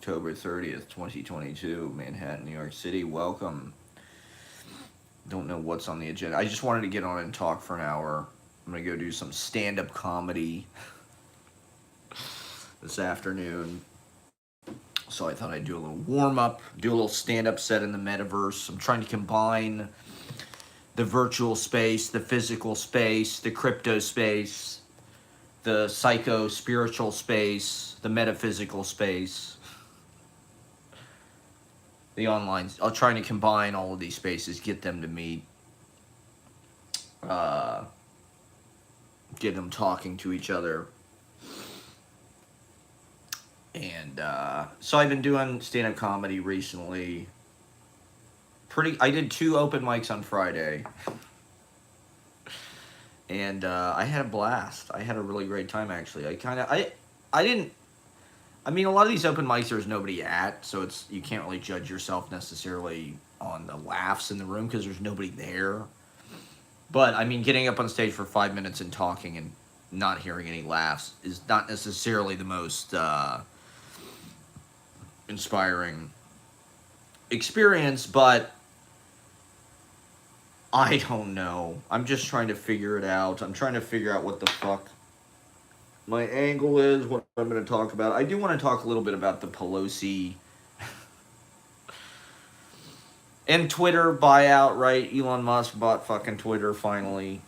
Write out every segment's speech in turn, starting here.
October 30th, 2022, Manhattan, New York City. Welcome. Don't know what's on the agenda. I just wanted to get on and talk for an hour. I'm going to go do some stand up comedy this afternoon. So I thought I'd do a little warm up, do a little stand up set in the metaverse. I'm trying to combine the virtual space, the physical space, the crypto space, the psycho spiritual space, the metaphysical space, the online. I'm trying to combine all of these spaces, get them to meet, get them talking to each other. And so I've been doing stand-up comedy recently. I did 2 open mics on Friday. And I had a blast. I had a really great time, actually. I mean, a lot of these open mics there's nobody at, so you can't really judge yourself necessarily on the laughs in the room because there's nobody there. But I mean, getting up on stage for 5 minutes and talking and not hearing any laughs is not necessarily the most inspiring experience, but I don't know. I'm just trying to figure it out. I'm trying to figure out what the fuck my angle is, what I'm going to talk about. I do want to talk a little bit about the Pelosi and Twitter buyout, right? Elon Musk bought fucking Twitter finally.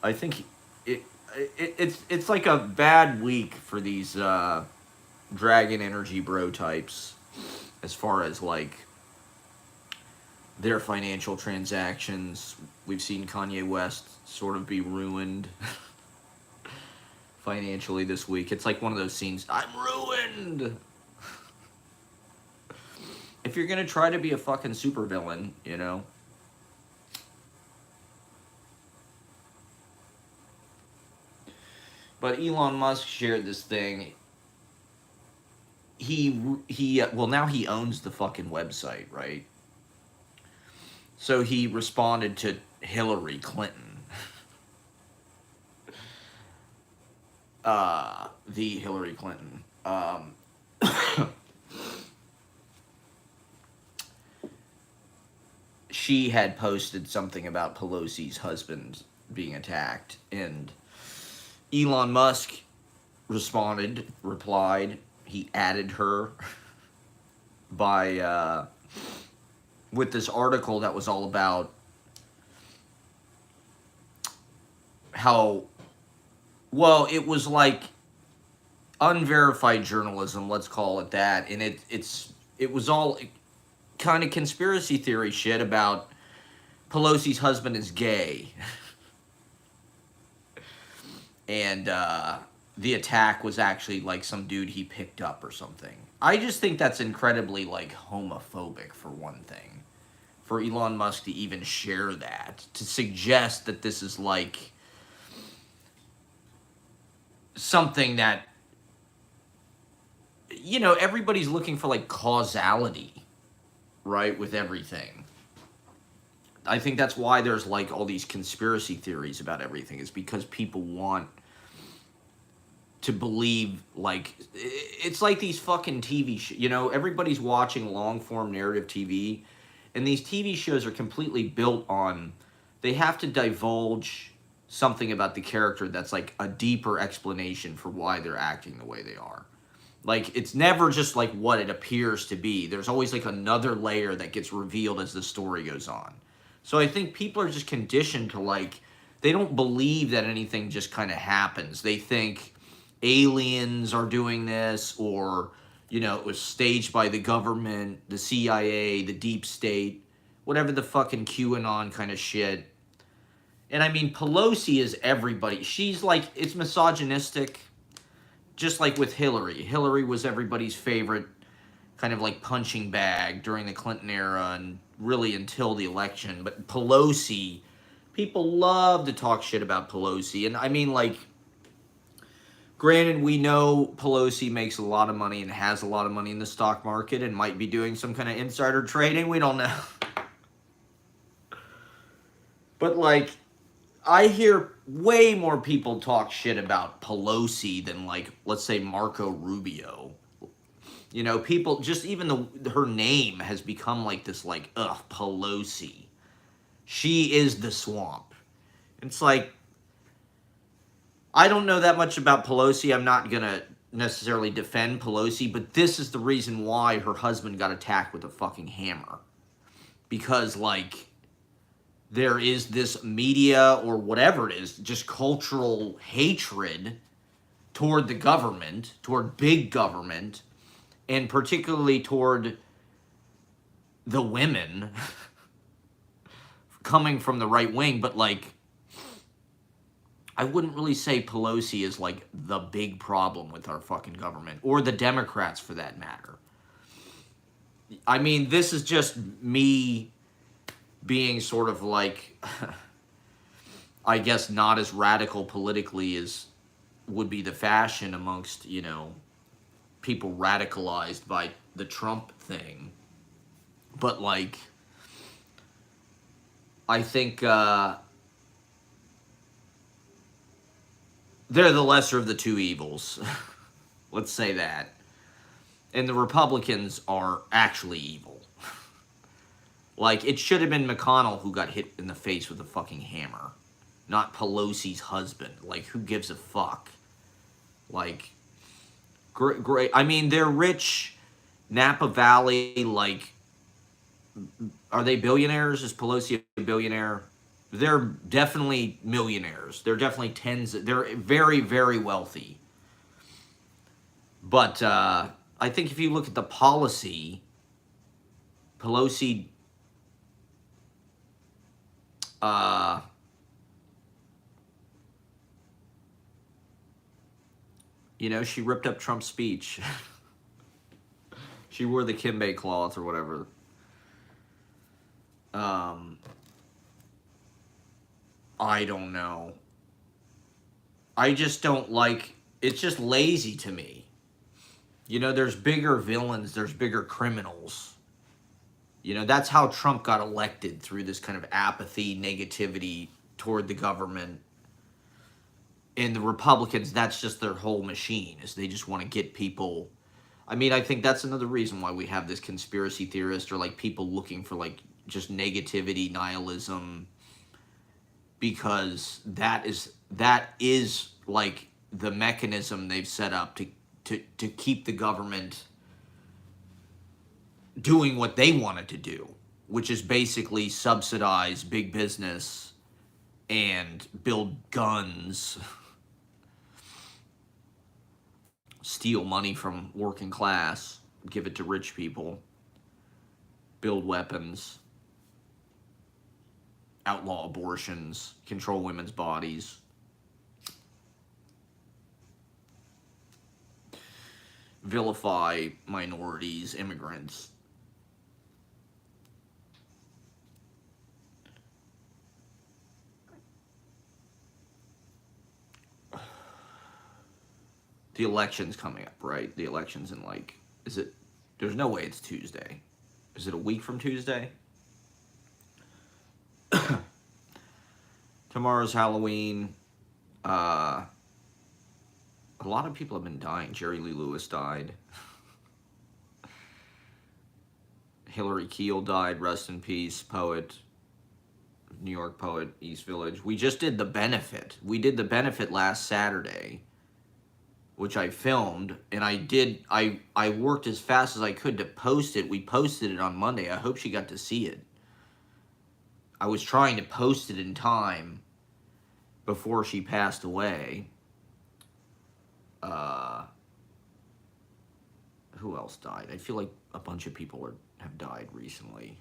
I think it's like a bad week for these Dragon Energy bro types as far as like their financial transactions. We've seen Kanye West sort of be ruined financially this week. It's like one of those scenes, I'm ruined! If you're gonna try to be a fucking supervillain, you know? But Elon Musk shared this thing. Well, now he owns the fucking website, right? So he responded to Hillary Clinton. The Hillary Clinton. She had posted something about Pelosi's husband being attacked, and Elon Musk replied, he added her by with this article that was all about how, well, it was like unverified journalism, let's call it that, and it was all kind of conspiracy theory shit about Pelosi's husband is gay. And the attack was actually like some dude he picked up or something. I just think that's incredibly like homophobic, for one thing. For Elon Musk to even share that, to suggest that this is like something that, you know, everybody's looking for like causality, right, with everything. I think that's why there's like all these conspiracy theories about everything, is because people want to believe, like, it's like these fucking TV shows, you know, everybody's watching long form narrative TV, and these TV shows are completely built on, they have to divulge something about the character that's like a deeper explanation for why they're acting the way they are. Like, it's never just like what it appears to be. There's always like another layer that gets revealed as the story goes on. So I think people are just conditioned to like, they don't believe that anything just kind of happens. They think aliens are doing this, or, you know, it was staged by the government, the CIA, the deep state, whatever the fucking QAnon kind of shit. And I mean, Pelosi is everybody. She's like, it's misogynistic, just like with Hillary. Hillary was everybody's favorite kind of like punching bag during the Clinton era and really until the election. But Pelosi, people love to talk shit about Pelosi. And I mean, like, granted, we know Pelosi makes a lot of money and has a lot of money in the stock market and might be doing some kind of insider trading. We don't know. But, like, I hear way more people talk shit about Pelosi than, like, let's say Marco Rubio. You know, people just even her name has become like this, like, ugh, Pelosi. She is the swamp. It's like, I don't know that much about Pelosi. I'm not gonna necessarily defend Pelosi, but this is the reason why her husband got attacked with a fucking hammer. Because, like, there is this media or whatever it is, just cultural hatred toward the government, toward big government, and particularly toward the women coming from the right wing. But, like, I wouldn't really say Pelosi is, like, the big problem with our fucking government, or the Democrats for that matter. I mean, this is just me being sort of like, I guess, not as radical politically as would be the fashion amongst, you know, people radicalized by the Trump thing. But, like, I think they're the lesser of the two evils. Let's say that. And the Republicans are actually evil. Like, it should have been McConnell who got hit in the face with a fucking hammer, not Pelosi's husband. Like, who gives a fuck? Like, great. I mean, they're rich. Napa Valley, like, are they billionaires? Is Pelosi a billionaire? They're definitely millionaires. They're definitely they're very, very wealthy. But I think if you look at the policy, Pelosi, you know, she ripped up Trump's speech. She wore the Kimbe cloth or whatever. I don't know. I just don't like, it's just lazy to me. You know, there's bigger villains, there's bigger criminals. You know, that's how Trump got elected, through this kind of apathy, negativity toward the government. And the Republicans, that's just their whole machine, is they just want to get people. I mean, I think that's another reason why we have this conspiracy theorist, or like people looking for like just negativity, nihilism, because that is like the mechanism they've set up to keep the government doing what they wanted to do, which is basically subsidize big business and build guns, steal money from working class, give it to rich people, build weapons, outlaw abortions, control women's bodies, vilify minorities, immigrants. The election's coming up, right? The election's in, like, there's no way it's Tuesday. Is it a week from Tuesday? Tomorrow's Halloween. A lot of people have been dying. Jerry Lee Lewis died. Hillary Keel died, rest in peace, poet, New York poet, East Village. We just did The Benefit. We did The Benefit last Saturday, which I filmed, and I worked as fast as I could to post it. We posted it on Monday. I hope she got to see it. I was trying to post it in time before she passed away. Who else died? I feel like a bunch of people have died recently.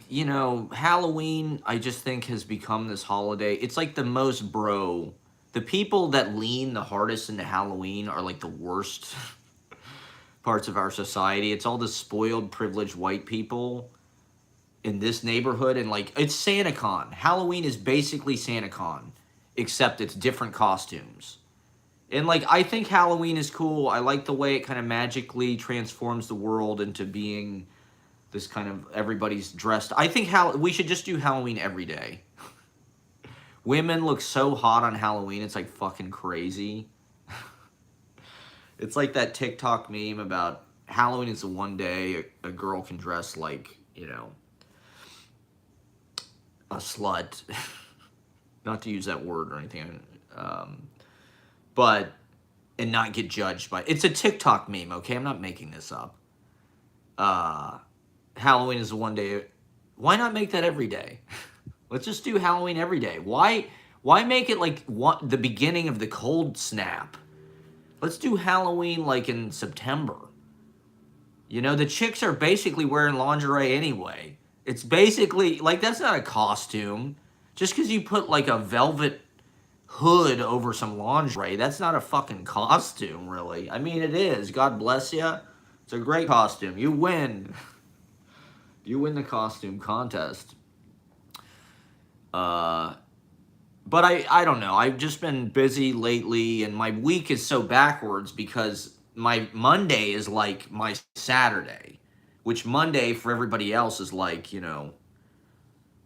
You know, Halloween, I just think, has become this holiday. It's like the most bro. The people that lean the hardest into Halloween are like the worst parts of our society. It's all the spoiled, privileged white people in this neighborhood, and like, it's SantaCon. Halloween is basically SantaCon, except it's different costumes. And like, I think Halloween is cool. I like the way it kind of magically transforms the world into being This kind of everybody's dressed. I think we should just do Halloween every day. Women look so hot on Halloween, it's like fucking crazy. It's like that TikTok meme about Halloween is the one day a girl can dress like, a slut. Not to use that word or anything, but and not get judged by. It's a TikTok meme, okay? I'm not making this up. Halloween is the one day. Why not make that every day? Let's just do Halloween every day. Why make it like the beginning of the cold snap? Let's do Halloween like in September. The chicks are basically wearing lingerie anyway. It's basically, like, that's not a costume. Just because you put, like, a velvet hood over some lingerie, that's not a fucking costume, really. I mean, it is. God bless you. It's a great costume. You win. You win the costume contest. But I don't know. I've just been busy lately, and my week is so backwards because my Monday is like my Saturday, which Monday for everybody else is like,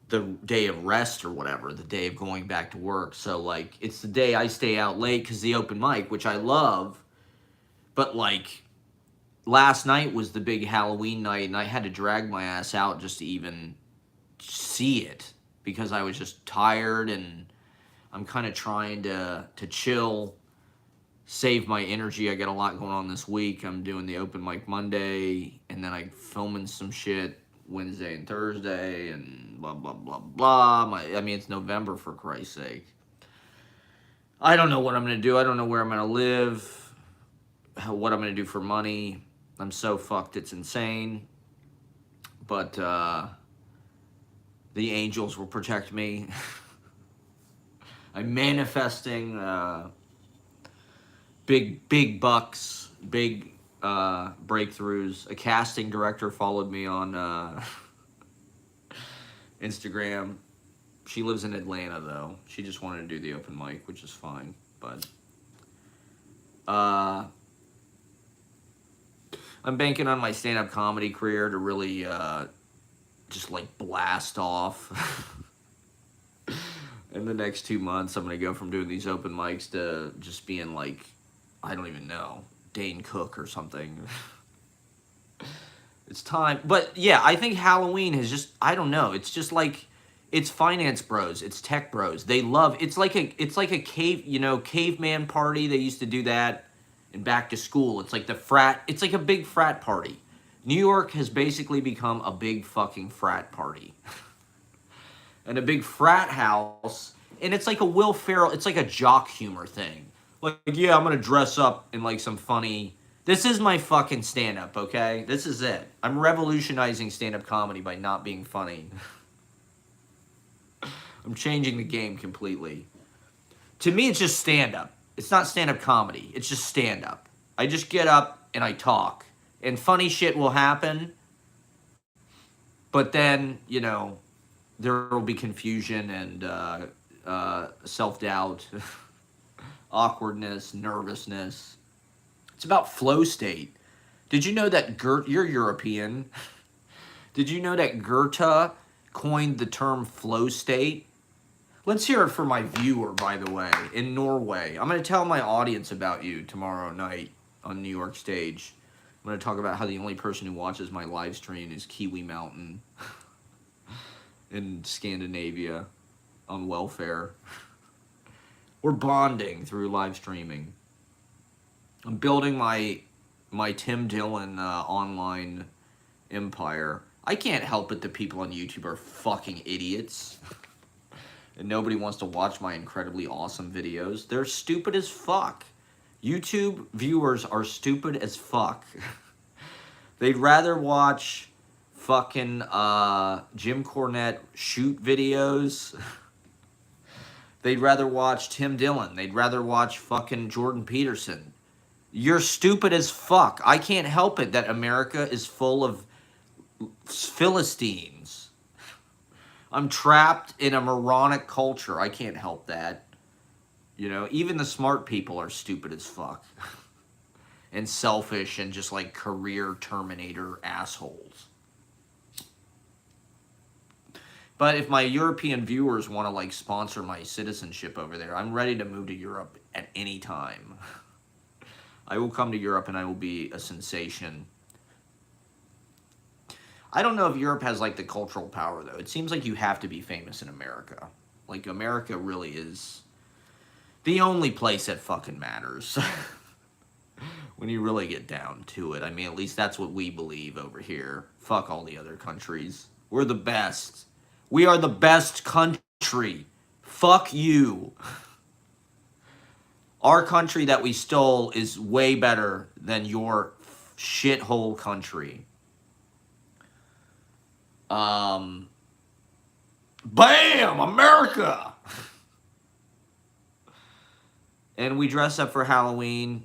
the day of rest or whatever, the day of going back to work. So, like, it's the day I stay out late because the open mic, which I love, but, like, last night was the big Halloween night, and I had to drag my ass out just to even see it because I was just tired, and I'm kind of trying to chill, save my energy. I got a lot going on this week. I'm doing the open mic Monday, and then I'm filming some shit Wednesday and Thursday, and blah, blah, blah, blah. It's November, for Christ's sake. I don't know what I'm going to do. I don't know where I'm going to live, what I'm going to do for money. I'm so fucked, it's insane. But the angels will protect me. I'm manifesting big bucks, big breakthroughs. A casting director followed me on Instagram. She lives in Atlanta, though. She just wanted to do the open mic, which is fine. But I'm banking on my stand-up comedy career to really just, like, blast off. In the next 2 months, I'm going to go from doing these open mics to just being, like, I don't even know, Dane Cook or something. It's time. But, yeah, I think Halloween has just, I don't know. It's just like, it's finance bros. It's tech bros. They love, it's like a caveman party. They used to do that in back to school. It's like it's like a big frat party. New York has basically become a big fucking frat party. And a big frat house, and it's like a Will Ferrell, it's like a jock humor thing. Like, yeah, I'm gonna dress up in like some funny, this is my fucking stand-up, okay? This is it. I'm revolutionizing stand-up comedy by not being funny. I'm changing the game completely. To me, it's just stand-up. It's not stand-up comedy, it's just stand-up. I just get up and I talk, and funny shit will happen, but then, there will be confusion and self-doubt, awkwardness, nervousness. It's about flow state. Did you know that you're European? Did you know that Goethe coined the term flow state? Let's hear it for my viewer, by the way, in Norway. I'm going to tell my audience about you tomorrow night on New York stage. I'm going to talk about how the only person who watches my live stream is Kiwi Mountain. In Scandinavia on welfare. We're bonding through live streaming. I'm building my Tim Dillon online empire. I can't help it that people on YouTube are fucking idiots. And nobody wants to watch my incredibly awesome videos. They're stupid as fuck. YouTube viewers are stupid as fuck. They'd rather watch fucking Jim Cornette shoot videos. They'd rather watch Tim Dillon. They'd rather watch fucking Jordan Peterson. You're stupid as fuck. I can't help it that America is full of Philistines. I'm trapped in a moronic culture. I can't help that. Even the smart people are stupid as fuck. And selfish and just like career terminator assholes. But if my European viewers want to like sponsor my citizenship over there, I'm ready to move to Europe at any time. I will come to Europe and I will be a sensation. I don't know if Europe has like the cultural power though. It seems like you have to be famous in America. Like America really is the only place that fucking matters. When you really get down to it. I mean, at least that's what we believe over here. Fuck all the other countries. We're the best. We are the best country. Fuck you. Our country that we stole is way better than your shithole country. Bam! America! And we dress up for Halloween.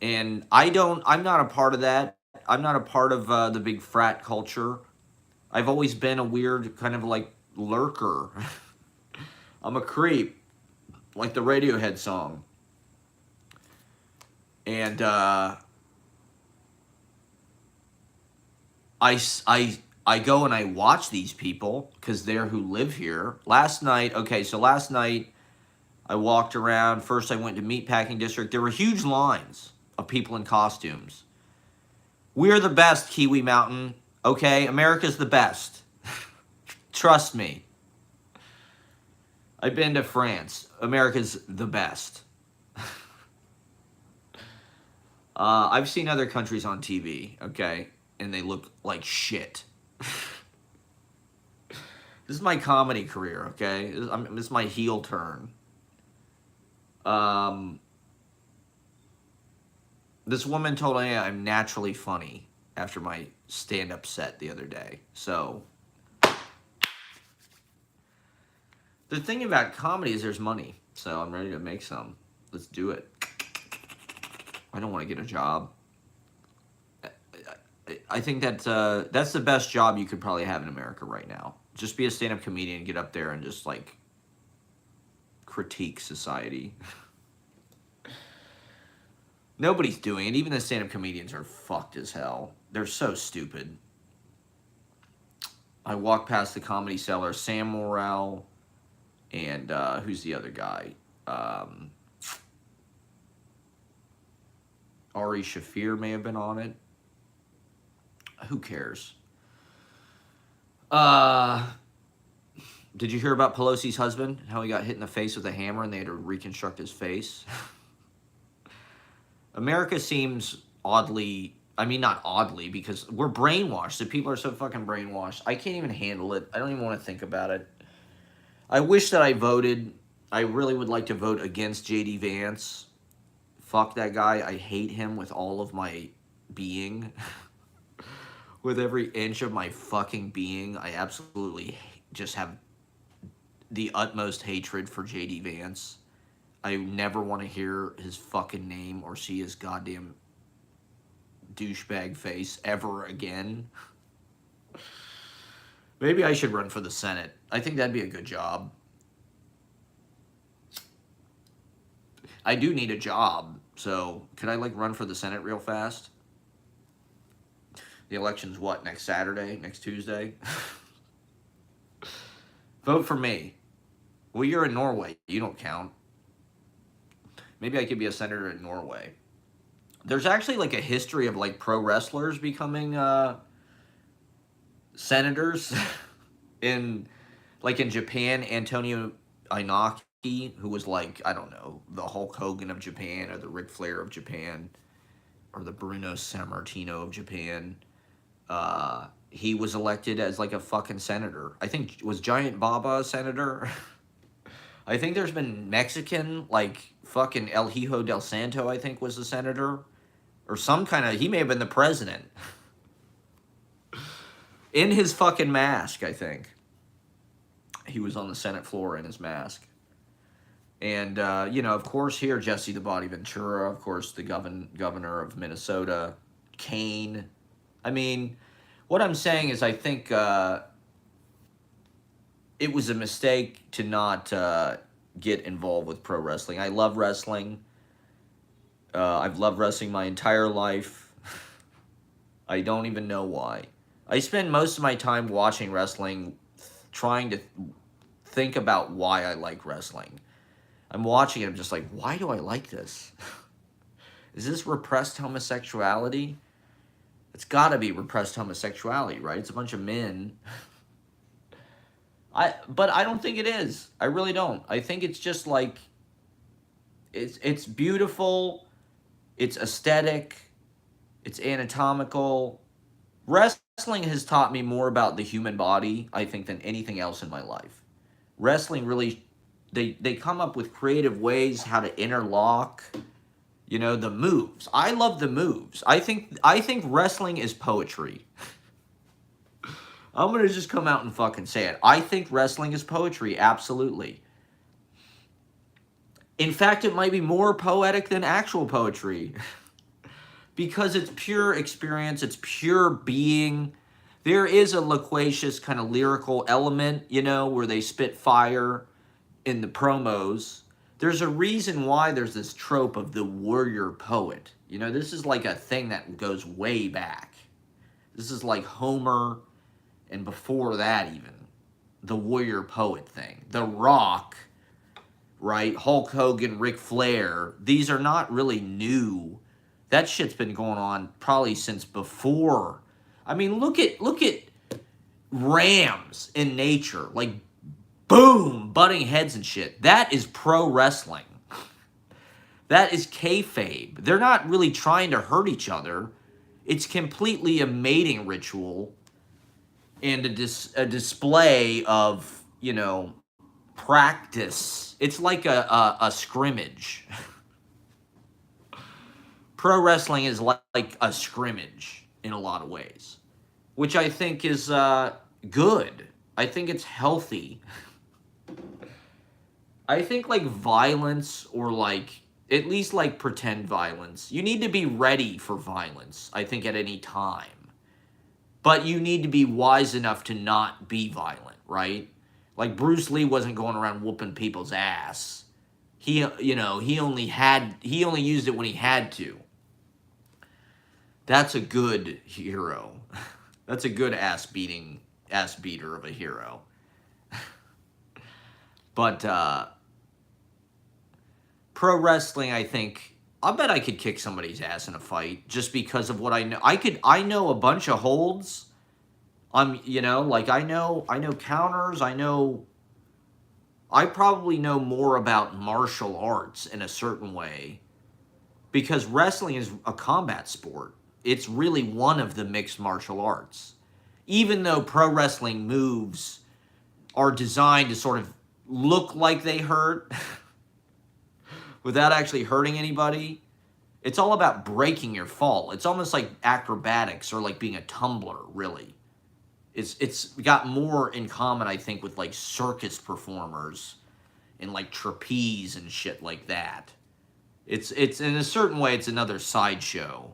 And I'm not a part of that. I'm not a part of the big frat culture. I've always been a weird kind of like lurker. I'm a creep. Like the Radiohead song. And I go and I watch these people because they're who live here. Last night I walked around. First I went to Meatpacking District. There were huge lines of people in costumes. We're the best, Kiwi Mountain. Okay? America's the best. Trust me. I've been to France. America's the best. I've seen other countries on TV, okay? And they look like shit. This is my comedy career, okay? This is my heel turn. This woman told me I'm naturally funny after my stand-up set the other day. So, the thing about comedy is there's money. So I'm ready to make some. Let's do it. I don't want to get a job. I think that that's the best job you could probably have in America right now. Just be a stand-up comedian, get up there and just like critique society. Nobody's doing it. Even the stand-up comedians are fucked as hell. They're so stupid. I walked past the Comedy Cellar, Sam Morril, and who's the other guy? Ari Shaffir may have been on it. Who cares? Did you hear about Pelosi's husband? How he got hit in the face with a hammer and they had to reconstruct his face? America seems oddly, I mean not oddly, because we're brainwashed. The people are so fucking brainwashed. I can't even handle it. I don't even want to think about it. I wish that I voted. I really would like to vote against J.D. Vance. Fuck that guy. I hate him with all of my being. With every inch of my fucking being, I absolutely just have the utmost hatred for J.D. Vance. I never want to hear his fucking name or see his goddamn douchebag face ever again. Maybe I should run for the Senate. I think that'd be a good job. I do need a job, so could I like run for the Senate real fast? The election's what, next Saturday? Next Tuesday? Vote for me. Well, you're in Norway. You don't count. Maybe I could be a senator in Norway. There's actually like a history of like pro wrestlers becoming senators. in Japan, Antonio Inoki, who was like, I don't know, the Hulk Hogan of Japan or the Ric Flair of Japan or the Bruno Sammartino of Japan. He was elected as like a fucking senator. I think, was Giant Baba a senator? I think there's been Mexican, like fucking El Hijo del Santo, I think was the senator. Or some kind of, he may have been the president. In his fucking mask, I think. He was on the Senate floor in his mask. And, of course here, Jesse the Body Ventura, of course the governor of Minnesota, Kane. I mean, what I'm saying is I think it was a mistake to not get involved with pro wrestling. I love wrestling. I've loved wrestling my entire life. I don't even know why. I spend most of my time watching wrestling trying to think about why I like wrestling. I'm watching it, I'm just like, why do I like this? Is this repressed homosexuality? It's gotta be repressed homosexuality, right? It's a bunch of men. But I don't think it is. I really don't. I think it's just like it's beautiful, it's aesthetic, it's anatomical. Wrestling has taught me more about the human body, I think, than anything else in my life. Wrestling really, they come up with creative ways how to interlock, the moves. I love the moves. I think wrestling is poetry. I'm gonna just come out and fucking say it. I think wrestling is poetry, absolutely. In fact, it might be more poetic than actual poetry. Because it's pure experience, it's pure being. There is a loquacious kind of lyrical element, where they spit fire in the promos. There's a reason why there's this trope of the warrior poet. This is like a thing that goes way back. This is like Homer, and before that even, the warrior poet thing. The Rock, right? Hulk Hogan, Ric Flair. These are not really new. That shit's been going on probably since before. I mean, look at rams in nature, like boom, butting heads and shit. That is pro wrestling. That is kayfabe. They're not really trying to hurt each other. It's completely a mating ritual and a display of, practice. It's like a scrimmage. Pro wrestling is like a scrimmage in a lot of ways, which I think is good. I think it's healthy. I think like violence, or like at least like pretend violence, you need to be ready for violence, I think, at any time. But you need to be wise enough to not be violent, right? Like Bruce Lee wasn't going around whooping people's ass. He only used it when he had to. That's a good hero. That's a good ass beater of a hero. But pro wrestling, I bet I could kick somebody's ass in a fight just because of what I know. I know a bunch of holds. I know counters. I probably know more about martial arts in a certain way, because wrestling is a combat sport. It's really one of the mixed martial arts. Even though pro wrestling moves are designed to sort of look like they hurt without actually hurting anybody, it's all about breaking your fall. It's almost like acrobatics, or like being a tumbler, really. It's got more in common, I think, with like circus performers and like trapeze and shit like that. It's in a certain way, it's another sideshow.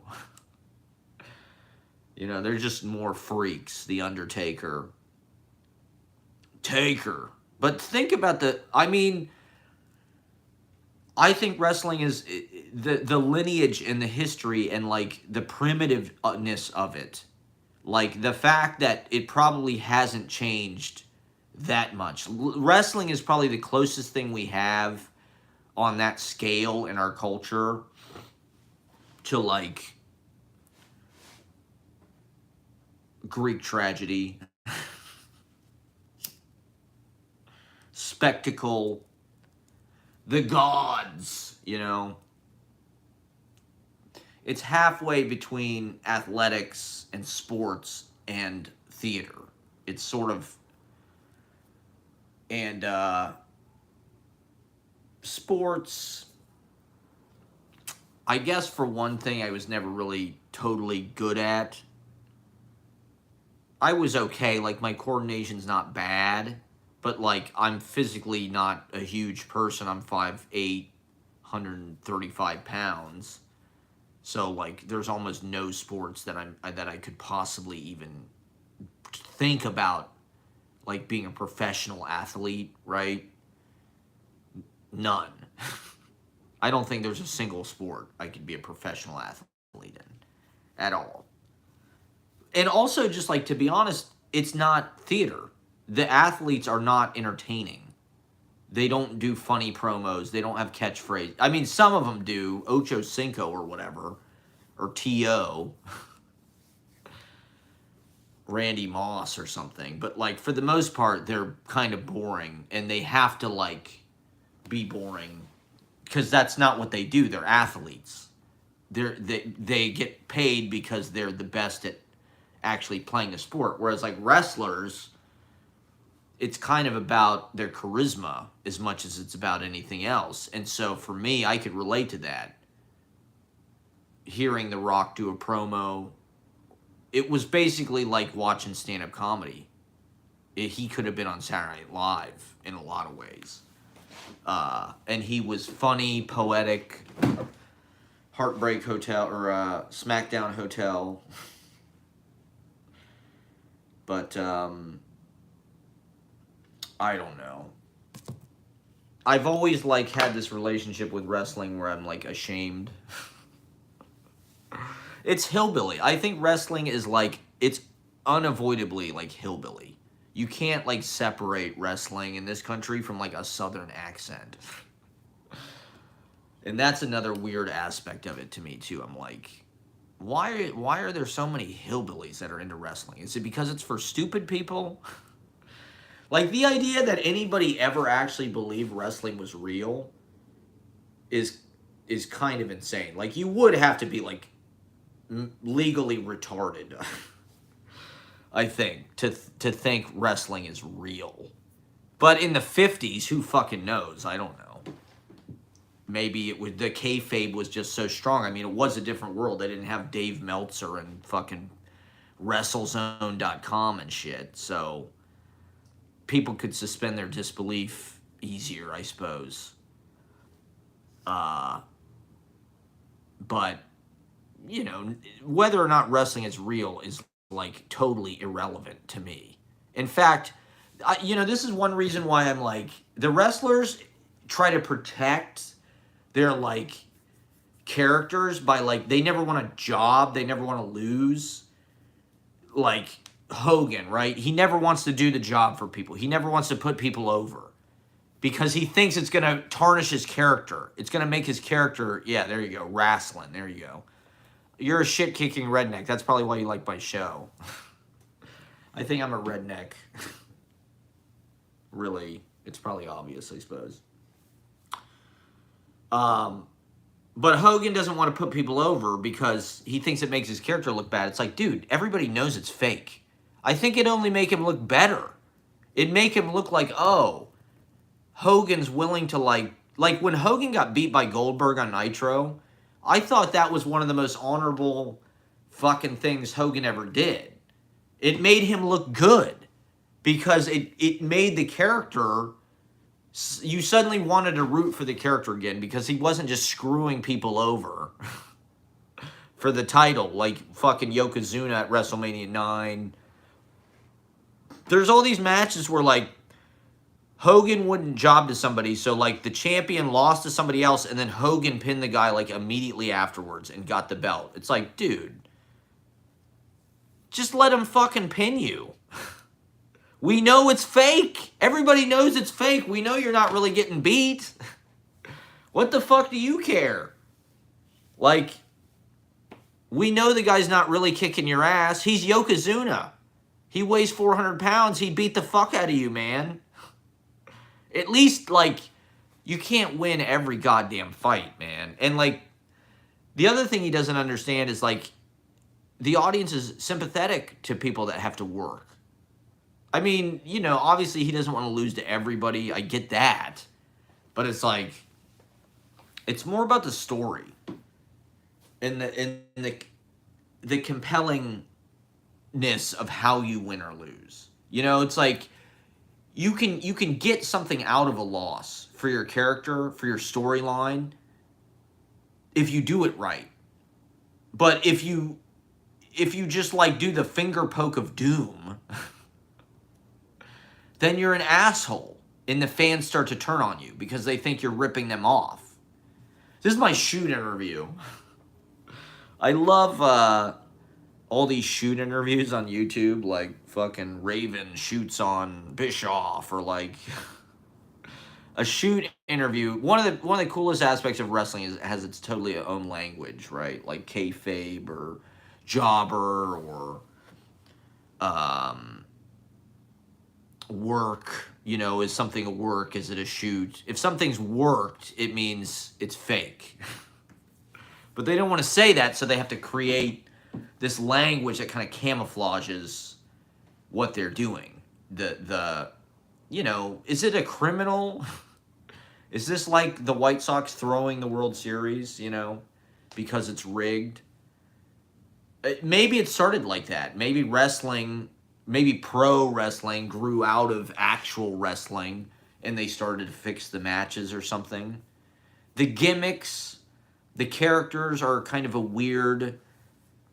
They're just more freaks. The Undertaker. Taker. But think about I think wrestling is the lineage and the history and like the primitiveness of it. Like the fact that it probably hasn't changed that much. Wrestling is probably the closest thing we have on that scale in our culture to like Greek tragedy, spectacle, the gods, It's halfway between athletics and sports and theater. It's sort of, and sports, I guess for one thing, I was never really totally good at. I was okay, like my coordination's not bad, but like I'm physically not a huge person. I'm 5'8", 135 pounds. So like there's almost no sports that I could possibly even think about like being a professional athlete, right? None. I don't think there's a single sport I could be a professional athlete in at all. And also, just like, to be honest, it's not theater. the athletes are not entertaining. They don't do funny promos. They don't have catchphrase. I mean, some of them do, Ocho Cinco or whatever, or T.O., Randy Moss or something. But, like, for the most part, they're kind of boring, and they have to, like, be boring because that's not what they do. They're athletes. They get paid because they're the best at actually playing the sport. Whereas, like, wrestlers, it's kind of about their charisma as much as it's about anything else. And so for me, I could relate to that. Hearing The Rock do a promo, it was basically like watching stand-up comedy. He could have been on Saturday Night Live in a lot of ways. And he was funny, poetic. Heartbreak Hotel, or SmackDown Hotel. But, I don't know. I've always, like, had this relationship with wrestling where I'm, like, ashamed. It's hillbilly. I think wrestling is, like, it's unavoidably, like, hillbilly. You can't, like, separate wrestling in this country from, like, a southern accent. And that's another weird aspect of it to me, too. I'm like, why are there so many hillbillies that are into wrestling? Is it because it's for stupid people? Like, the idea that anybody ever actually believed wrestling was real is kind of insane. Like, you would have to be, like, legally retarded, I think, to think wrestling is real. But in the 50s, who fucking knows? I don't know. Maybe the kayfabe was just so strong. I mean, it was a different world. They didn't have Dave Meltzer and fucking WrestleZone.com and shit. So people could suspend their disbelief easier, I suppose. But, you know, whether or not wrestling is real is, like, totally irrelevant to me. In fact, you know, this is one reason why I'm like, the wrestlers try to protect their, like, characters by, like, they never want a job, they never want to lose. Like Hogan, right? He never wants to do the job for people. He never wants to put people over because he thinks it's going to tarnish his character. It's going to make his character, yeah, there you go, wrestling, there you go. You're a shit-kicking redneck. That's probably why you like my show. I think I'm a redneck. Really, it's probably obvious, I suppose. But Hogan doesn't want to put people over because he thinks it makes his character look bad. It's like, dude, everybody knows it's fake. I think it'd only make him look better. It'd make him look like, oh, Hogan's willing to, like when Hogan got beat by Goldberg on Nitro, I thought that was one of the most honorable fucking things Hogan ever did. It made him look good because it made the character, you suddenly wanted to root for the character again because he wasn't just screwing people over for the title like fucking Yokozuna at WrestleMania 9. There's all these matches where, like, Hogan wouldn't job to somebody, so, like, the champion lost to somebody else, and then Hogan pinned the guy, like, immediately afterwards and got the belt. It's like, dude, just let him fucking pin you. We know it's fake. Everybody knows it's fake. We know you're not really getting beat. What the fuck do you care? Like, we know the guy's not really kicking your ass. He's Yokozuna. He weighs 400 pounds. He beat the fuck out of you, man. At least, like, you can't win every goddamn fight, man. And, like, the other thing he doesn't understand is, like, the audience is sympathetic to people that have to work. I mean, you know, obviously he doesn't want to lose to everybody. I get that. But it's like, it's more about the story and the compellingness of how you win or lose. You know, it's like you can get something out of a loss for your character, for your storyline, if you do it right. But if you just, like, do the finger poke of doom, then you're an asshole, and the fans start to turn on you because they think you're ripping them off. This is my shoot interview. I love all these shoot interviews on YouTube, like fucking Raven shoots on Bischoff, or like a shoot interview. One of the coolest aspects of wrestling is it has its totally own language, right? Like kayfabe or jobber or work. You know, is something a work? Is it a shoot? If something's worked, it means it's fake. But they don't want to say that, so they have to create this language that kind of camouflages what they're doing. You know, is it a criminal? Is this like the White Sox throwing the World Series, you know, because it's rigged? Maybe it started like that. Maybe wrestling, maybe pro wrestling grew out of actual wrestling and they started to fix the matches or something. The gimmicks, the characters are kind of a weird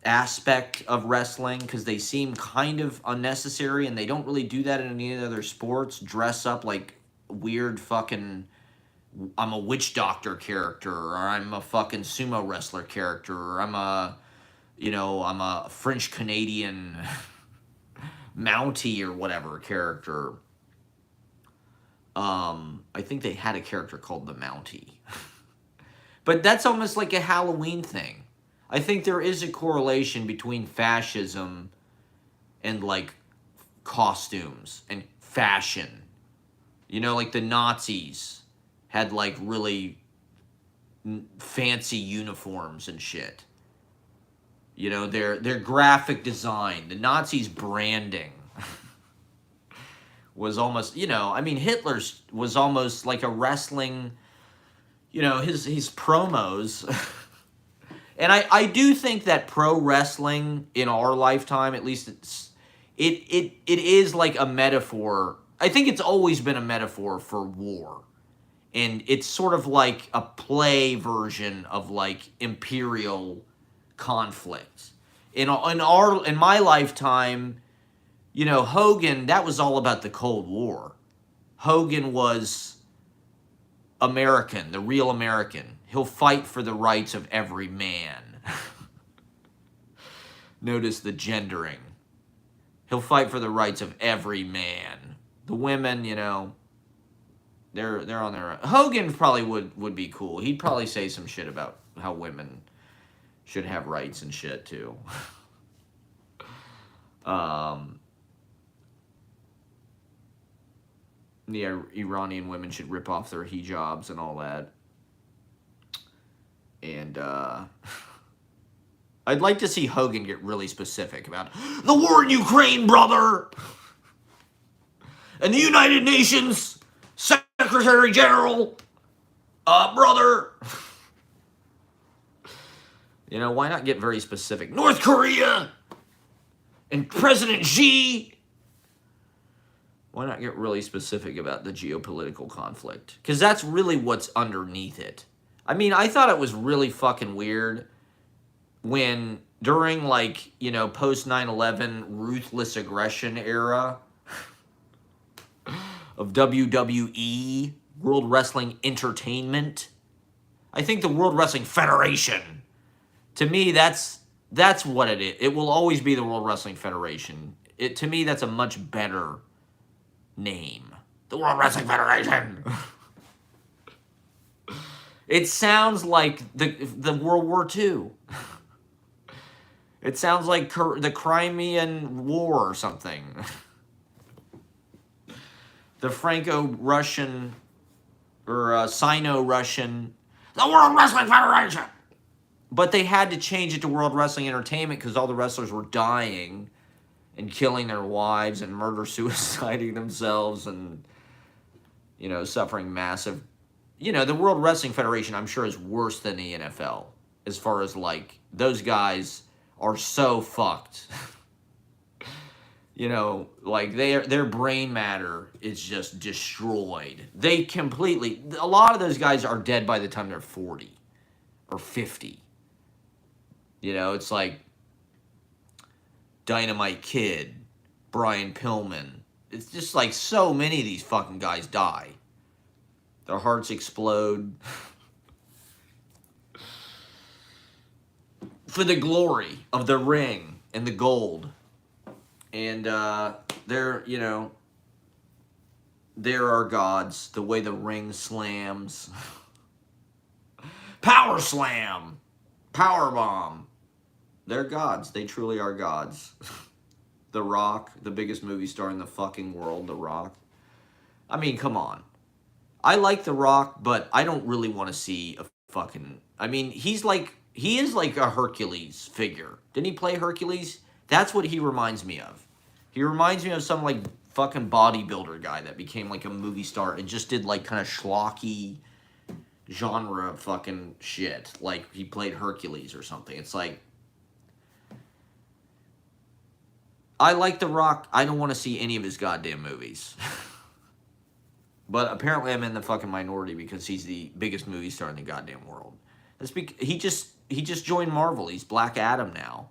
aspect of wrestling because they seem kind of unnecessary, and they don't really do that in any other sports. Dress up like weird fucking, I'm a witch doctor character, or I'm a fucking sumo wrestler character, or I'm a French Canadian Mountie or whatever character. I think they had a character called the Mountie. But that's almost like a Halloween thing. I think there is a correlation between fascism and, like, costumes and fashion. You know, like the Nazis had, like, really fancy uniforms and shit. You know, their graphic design, the Nazis' branding was almost, you know, I mean, Hitler's was almost like a wrestling, you know, his promos. And I do think that pro wrestling in our lifetime, at least it is like a metaphor. I think it's always been a metaphor for war. And it's sort of like a play version of like imperial conflict. In my lifetime, you know, Hogan, that was all about the Cold War. Hogan was American, the real American. He'll fight for the rights of every man. Notice the gendering. He'll fight for the rights of every man. The women, you know, they're on their own. Hogan probably would be cool. He'd probably say some shit about how women should have rights and shit too. The Iranian women should rip off their hijabs and all that. And I'd like to see Hogan get really specific about the war in Ukraine, brother, and the United Nations Secretary General, brother. You know, why not get very specific? North Korea and President Xi. Why not get really specific about the geopolitical conflict? Because that's really what's underneath it. I mean, I thought it was really fucking weird when during, like, you know, post 9/11 ruthless aggression era of WWE, World Wrestling Entertainment. I think the World Wrestling Federation, to me, that's what it is. It will always be the World Wrestling Federation. To me, that's a much better name. The World Wrestling Federation. It sounds like the World War II. It sounds like the Crimean War or something. The Franco-Russian or Sino-Russian, the World Wrestling Federation. But they had to change it to World Wrestling Entertainment because all the wrestlers were dying and killing their wives and murder-suiciding themselves and, you know, suffering massive. You know, the World Wrestling Federation, I'm sure, is worse than the NFL as far as, like, those guys are so fucked. You know, like, their brain matter is just destroyed. They completely, a lot of those guys are dead by the time they're 40 or 50. You know, it's like Dynamite Kid, Brian Pillman. It's just like so many of these fucking guys die. Their hearts explode. For the glory of the ring and the gold. And they're, you know, they're our gods. The way the ring slams. Power slam! Power bomb! They're gods. They truly are gods. The Rock, the biggest movie star in the fucking world, The Rock. I mean, come on. I like The Rock, but I don't really want to see a fucking... I mean, he is like a Hercules figure. Didn't he play Hercules? That's what he reminds me of. He reminds me of some, like, fucking bodybuilder guy that became, like, a movie star and just did, like, kind of schlocky genre fucking shit. Like, he played Hercules or something. It's like... I like The Rock. I don't want to see any of his goddamn movies. But apparently I'm in the fucking minority because he's the biggest movie star in the goddamn world. He just joined Marvel. He's Black Adam now.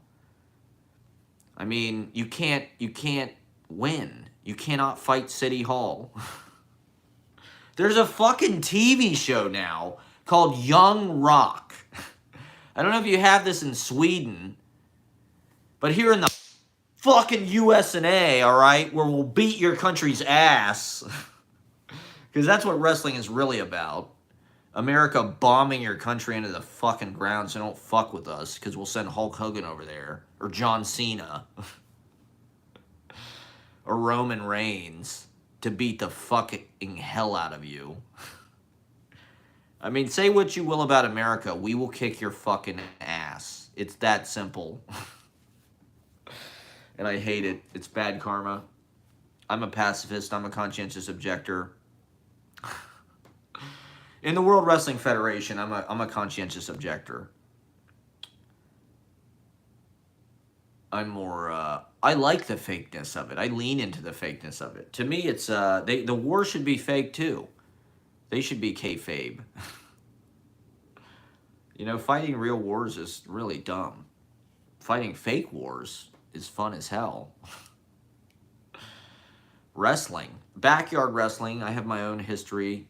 I mean, you can't win. You cannot fight City Hall. There's a fucking TV show now called Young Rock. I don't know if you have this in Sweden, but here in the fucking US and A, all right, where we'll beat your country's ass. Because that's what wrestling is really about. America bombing your country into the fucking ground so don't fuck with us, because we'll send Hulk Hogan over there. Or John Cena. Or Roman Reigns to beat the fucking hell out of you. I mean, say what you will about America, we will kick your fucking ass. It's that simple. And I hate it. It's bad karma. I'm a pacifist. I'm a conscientious objector. In the World Wrestling Federation, I'm a conscientious objector. I'm more, I like the fakeness of it. I lean into the fakeness of it. To me, it's, the war should be fake too. They should be kayfabe. You know, fighting real wars is really dumb. Fighting fake wars is fun as hell. Wrestling. Backyard wrestling. I have my own history.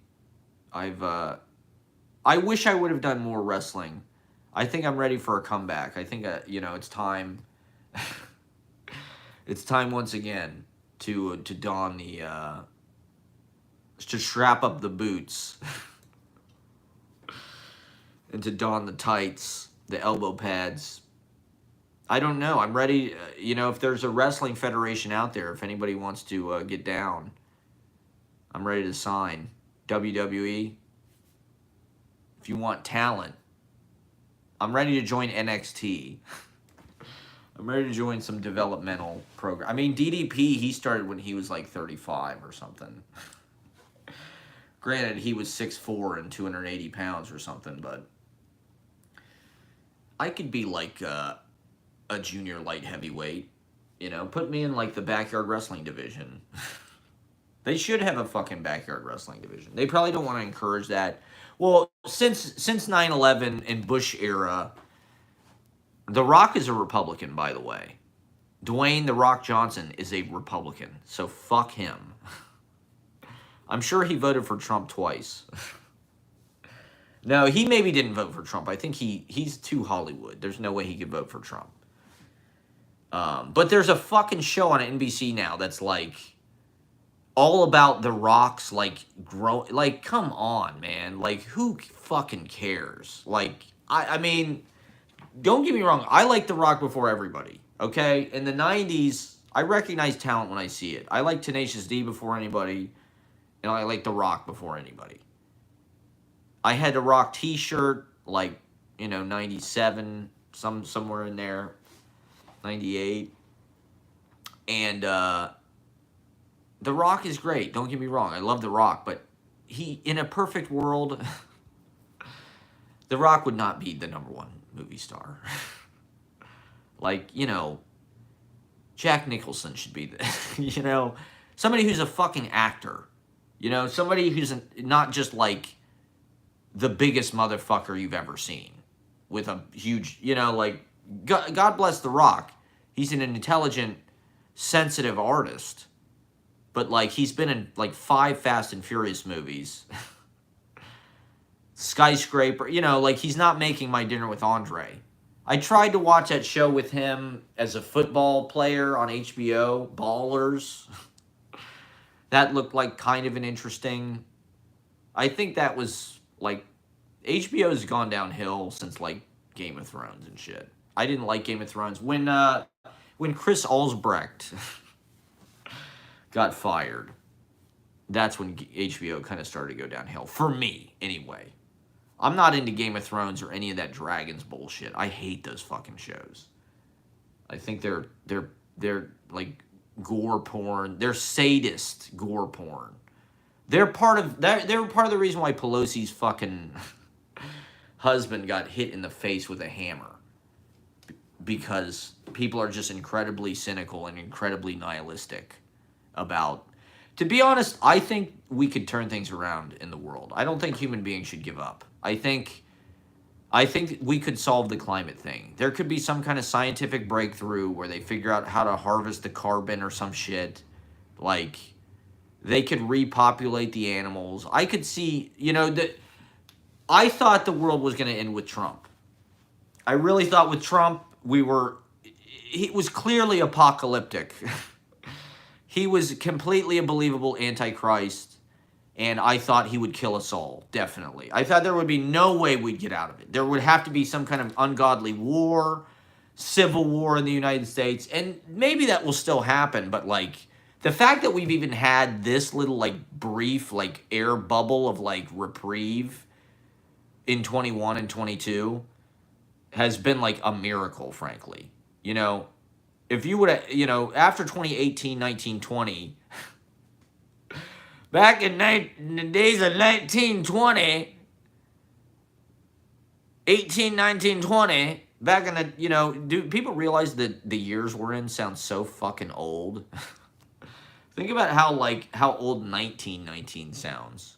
I wish I would have done more wrestling. I think I'm ready for a comeback. I think, you know, it's time. It's time once again to don the, to strap up the boots. And to don the tights, the elbow pads. I don't know. I'm ready. You know, if there's a wrestling federation out there, if anybody wants to get down, I'm ready to sign. WWE, if you want talent, I'm ready to join NXT. I'm ready to join some developmental program. I mean, DDP, he started when he was like 35 or something. Granted, he was 6'4" and 280 pounds or something, but I could be like a junior light heavyweight. You know, put me in like the backyard wrestling division. They should have a fucking backyard wrestling division. They probably don't want to encourage that. Well, since 9/11 and Bush era, The Rock is a Republican, by the way. Dwayne The Rock Johnson is a Republican, so fuck him. I'm sure he voted for Trump twice. No, he maybe didn't vote for Trump. I think he's too Hollywood. There's no way he could vote for Trump. But there's a fucking show on NBC now that's like all about The Rock's like like, come on, man. Like, who fucking cares? Like, I mean, don't get me wrong. I like The Rock before everybody. Okay, in the 90s, I recognize talent when I see it. I like Tenacious D before anybody, and I like The Rock before anybody. I had a Rock T-shirt, like, you know, 97, somewhere in there, 98. And The Rock is great. Don't get me wrong. I love The Rock, but he, in a perfect world, The Rock would not be the #1 movie star. Like, you know, Jack Nicholson should be the, you know, somebody who's a fucking actor. You know, somebody who's not just like the biggest motherfucker you've ever seen with a huge, you know, like, God bless The Rock. He's an intelligent, sensitive artist. But, like, he's been in, like, 5 Fast and Furious movies. Skyscraper, you know, like, he's not making My Dinner with Andre. I tried to watch that show with him as a football player on HBO, Ballers. That looked like kind of an interesting. I think that was like HBO's gone downhill since like Game of Thrones and shit. I didn't like Game of Thrones when Chris Albrecht got fired. That's when HBO kind of started to go downhill for me, anyway. I'm not into Game of Thrones or any of that dragons bullshit. I hate those fucking shows. I think they're like gore porn. They're sadist gore porn. They're part of that. They're part of the reason why Pelosi's fucking husband got hit in the face with a hammer, because people are just incredibly cynical and incredibly nihilistic about. To be honest, I think we could turn things around in the world. I don't think human beings should give up. I think we could solve the climate thing. There could be some kind of scientific breakthrough where they figure out how to harvest the carbon or some shit. Like, they could repopulate the animals. I could see, I thought the world was going to end with Trump. I really thought with Trump, he was clearly apocalyptic. He was completely a believable antichrist, and I thought he would kill us all, definitely. I thought there would be no way we'd get out of it. There would have to be some kind of ungodly war, civil war in the United States, and maybe that will still happen, but, like, the fact that we've even had this little, like, brief, like, air bubble of, like, reprieve in 21 and 22 has been, like, a miracle, frankly. If you would have, after 2018, 19, 20, back in the days of 1920, 18, 19, 20, back in the, do people realize that the years we're in sound so fucking old? Think about how old 1919 sounds.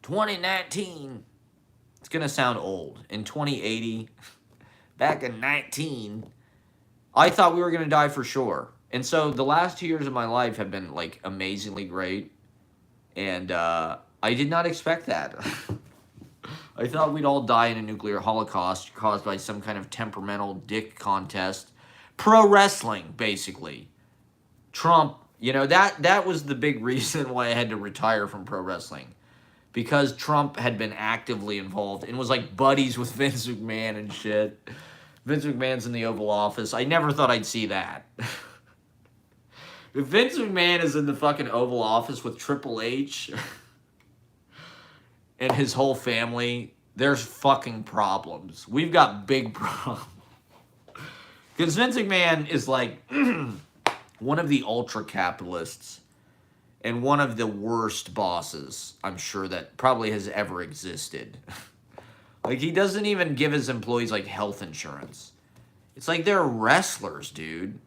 2019, it's going to sound old. In 2080, back in 19, I thought we were going to die for sure. And so the last 2 years of my life have been, like, amazingly great. And I did not expect that. I thought we'd all die in a nuclear holocaust caused by some kind of temperamental dick contest. Pro wrestling, basically. Trump, that was the big reason why I had to retire from pro wrestling. Because Trump had been actively involved and was, like, buddies with Vince McMahon and shit. Vince McMahon's in the Oval Office. I never thought I'd see that. If Vince McMahon is in the fucking Oval Office with Triple H and his whole family, there's fucking problems. We've got big problems. Because Vince McMahon is like one of the ultra-capitalists and one of the worst bosses, I'm sure, that probably has ever existed. Like, he doesn't even give his employees, like, health insurance. It's like they're wrestlers, dude.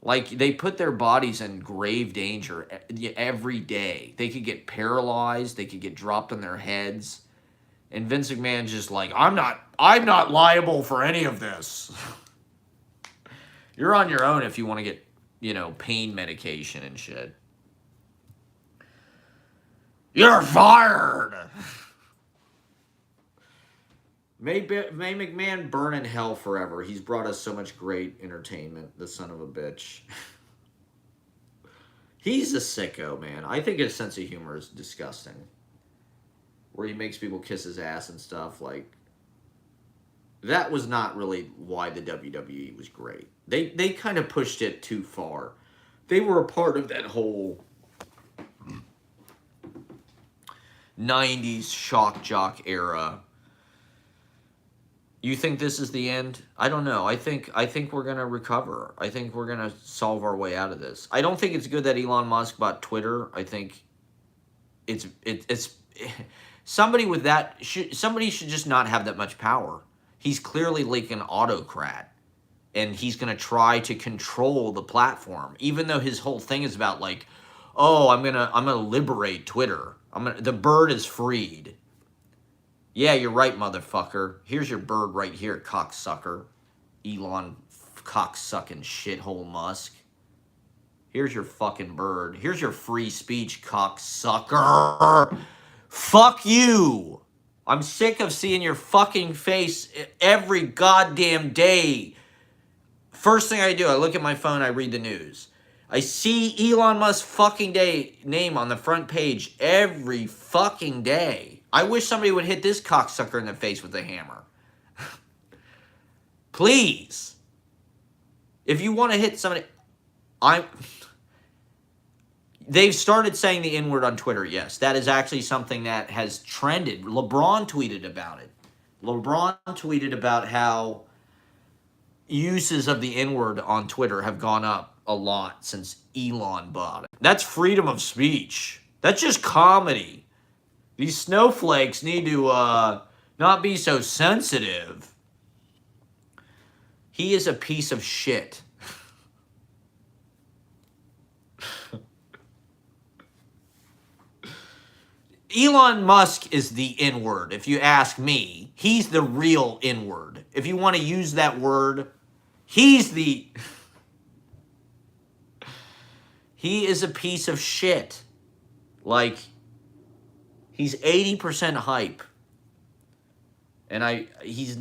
Like, they put their bodies in grave danger every day. They could get paralyzed. They could get dropped on their heads. And Vince McMahon's just like, I'm not liable for any of this. You're on your own if you want to get, pain medication and shit. You're fired! May McMahon burn in hell forever. He's brought us so much great entertainment, the son of a bitch. He's a sicko, man. I think his sense of humor is disgusting. Where he makes people kiss his ass and stuff. Like, that was not really why the WWE was great. They kind of pushed it too far. They were a part of that whole 90s shock jock era. You think this is the end? I don't know. I think we're going to recover. I think we're going to solve our way out of this. I don't think it's good that Elon Musk bought Twitter. I think it's somebody with that somebody should just not have that much power. He's clearly like an autocrat, and he's going to try to control the platform, even though his whole thing is about, like, oh, I'm going to liberate Twitter. The bird is freed. Yeah, you're right, motherfucker. Here's your bird right here, cocksucker. Elon cocksucking shithole Musk. Here's your fucking bird. Here's your free speech, cocksucker. Fuck you. I'm sick of seeing your fucking face every goddamn day. First thing I do, I look at my phone, I read the news. I see Elon Musk's fucking name on the front page every fucking day. I wish somebody would hit this cocksucker in the face with a hammer. Please. If you want to hit somebody, they've started saying the N-word on Twitter, yes. That is actually something that has trended. LeBron tweeted about it. LeBron tweeted about how uses of the N-word on Twitter have gone up a lot since Elon bought it. That's freedom of speech. That's just comedy. These snowflakes need to not be so sensitive. He is a piece of shit. Elon Musk is the N-word, if you ask me. He's the real N-word. If you want to use that word, he's the... He is a piece of shit. Like, he's 80% hype. And he's...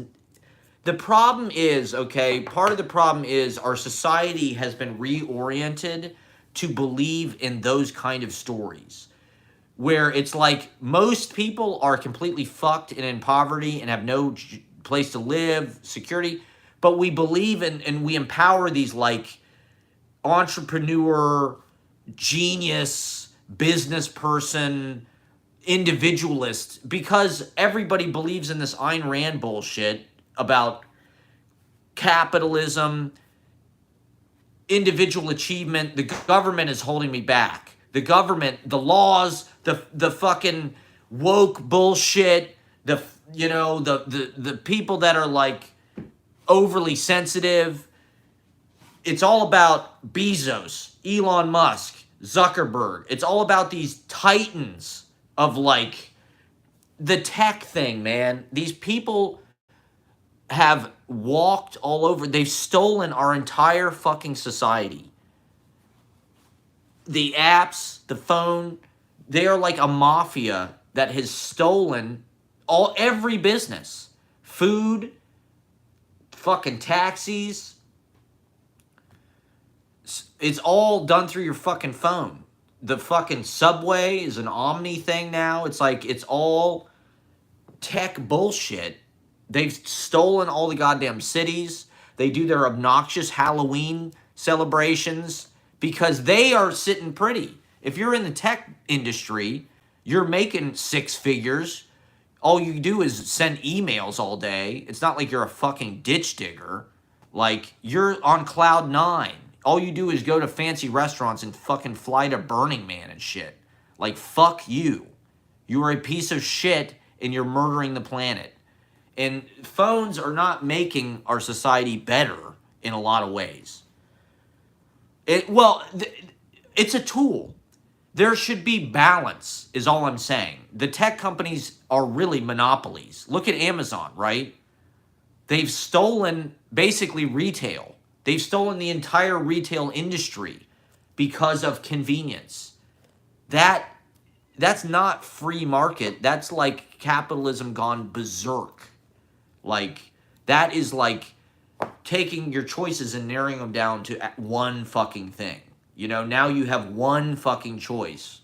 The problem is, okay, part of the problem is our society has been reoriented to believe in those kind of stories. Where it's like most people are completely fucked and in poverty and have no place to live, security. But we believe in and we empower these like entrepreneur, genius, business person, individualist, because everybody believes in this Ayn Rand bullshit about capitalism, individual achievement. The government is holding me back. The government, the laws, the fucking woke bullshit, the people that are like overly sensitive. It's all about Bezos, Elon Musk, Zuckerberg. It's all about these titans of like the tech thing, man. These people have walked all over. They've stolen our entire fucking society. The apps, the phone, they are like a mafia that has stolen every business. Food, fucking taxis. It's all done through your fucking phone. The fucking subway is an Omni thing now. It's like, it's all tech bullshit. They've stolen all the goddamn cities. They do their obnoxious Halloween celebrations because they are sitting pretty. If you're in the tech industry, you're making six figures. All you do is send emails all day. It's not like you're a fucking ditch digger. Like, you're on cloud nine. All you do is go to fancy restaurants and fucking fly to Burning Man and shit. Like, fuck you. You are a piece of shit and you're murdering the planet. And phones are not making our society better in a lot of ways. It's a tool. There should be balance, is all I'm saying. The tech companies are really monopolies. Look at Amazon, right? They've stolen basically retail. They've stolen the entire retail industry because of convenience. That's not free market. That's like capitalism gone berserk. Like, that is like taking your choices and narrowing them down to one fucking thing. You know, now you have one fucking choice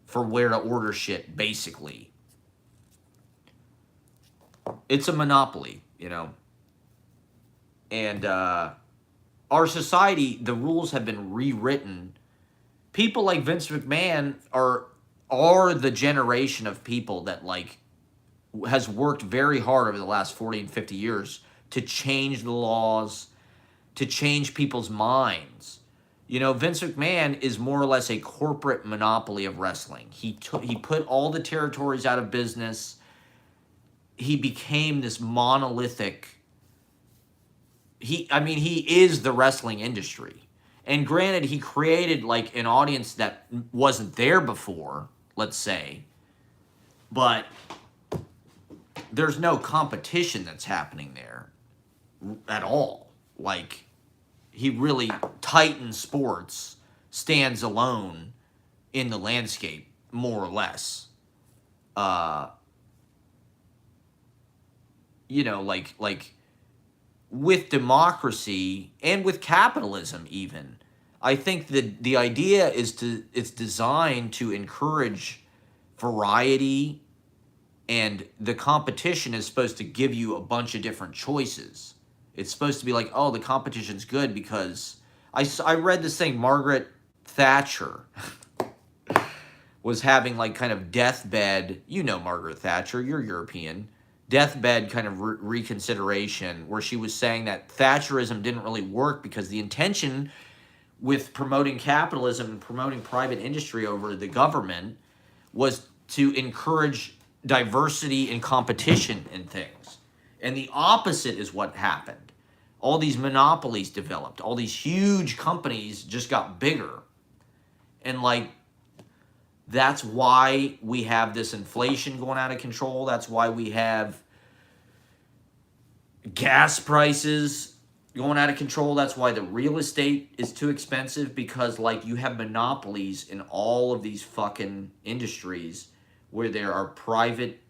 for where to order shit, basically. It's a monopoly, you know. And our society, the rules have been rewritten. People like Vince McMahon are the generation of people that, like, has worked very hard over the last 40 and 50 years to change the laws, to change people's minds. You know, Vince McMahon is more or less a corporate monopoly of wrestling. He put all the territories out of business. He became this monolithic... He is the wrestling industry. And granted, he created, like, an audience that wasn't there before, let's say. But there's no competition that's happening there at all. Like, he really, Titan Sports stands alone in the landscape, more or less. like with democracy and with capitalism even, I think that the idea it's designed to encourage variety, and the competition is supposed to give you a bunch of different choices. It's supposed to be like, oh, the competition's good because I read this thing, Margaret Thatcher was having like kind of deathbed, Margaret Thatcher, you're European, deathbed kind of reconsideration, where she was saying that Thatcherism didn't really work because the intention with promoting capitalism and promoting private industry over the government was to encourage diversity and competition in things. And the opposite is what happened. All these monopolies developed. All these huge companies just got bigger. And like, that's why we have this inflation going out of control. That's why we have gas prices going out of control. That's why the real estate is too expensive, because like you have monopolies in all of these fucking industries where there are private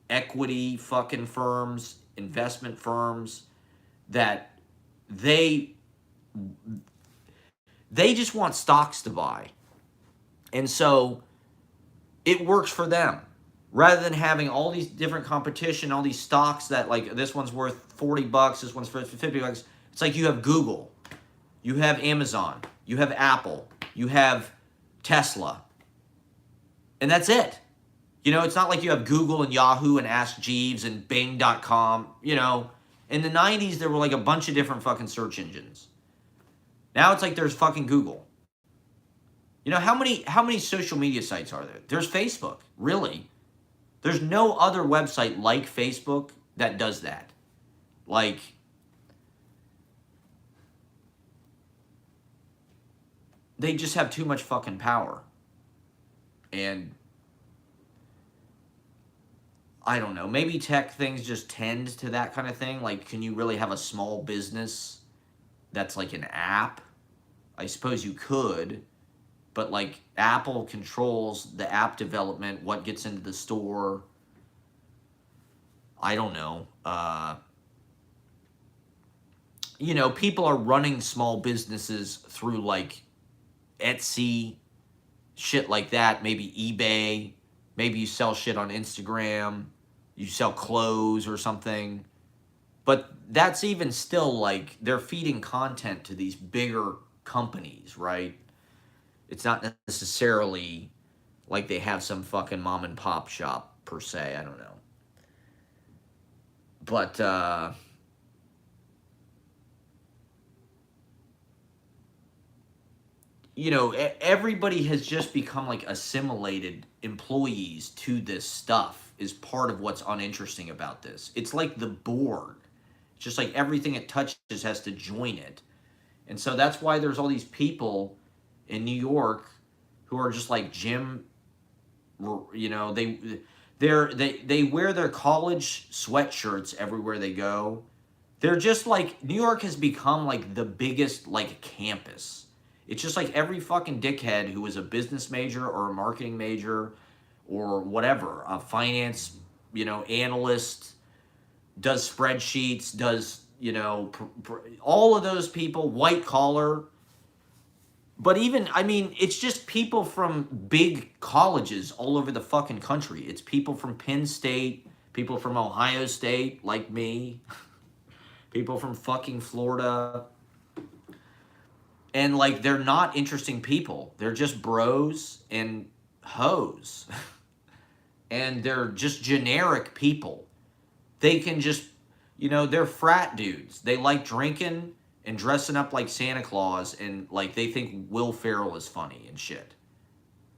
equity fucking firms, investment firms that they just want stocks to buy. And so it works for them. Rather than having all these different competition, all these stocks that like this one's worth $40, this one's worth $50. It's like you have Google, you have Amazon, you have Apple, you have Tesla. And that's it. It's not like you have Google and Yahoo and Ask Jeeves and Bing.com. In the 90s, there were like a bunch of different fucking search engines. Now it's like there's fucking Google. How many social media sites are there? There's Facebook, really. There's no other website like Facebook that does that. Like, they just have too much fucking power. And I don't know, maybe tech things just tend to that kind of thing. Like, can you really have a small business that's like an app? I suppose you could. But like Apple controls the app development, what gets into the store. I don't know. People are running small businesses through like Etsy, shit like that. Maybe eBay. Maybe you sell shit on Instagram. You sell clothes or something. But that's even still like they're feeding content to these bigger companies, right? It's not necessarily like they have some fucking mom and pop shop per se. I don't know. But, everybody has just become like assimilated employees to this stuff is part of what's uninteresting about this. It's like the board. It's just like everything it touches has to join it. And so that's why there's all these people in New York who are just like they wear their college sweatshirts everywhere they go. They're just like, New York has become like the biggest like campus. It's just like every fucking dickhead who is a business major or a marketing major or whatever, a finance, analyst, does spreadsheets, does, all of those people, white collar. But even, it's just people from big colleges all over the fucking country. It's people from Penn State, people from Ohio State, like me, people from fucking Florida. And, like, they're not interesting people. They're just bros and hoes. And they're just generic people. They can just, they're frat dudes. They like drinking and dressing up like Santa Claus, and like they think Will Ferrell is funny and shit.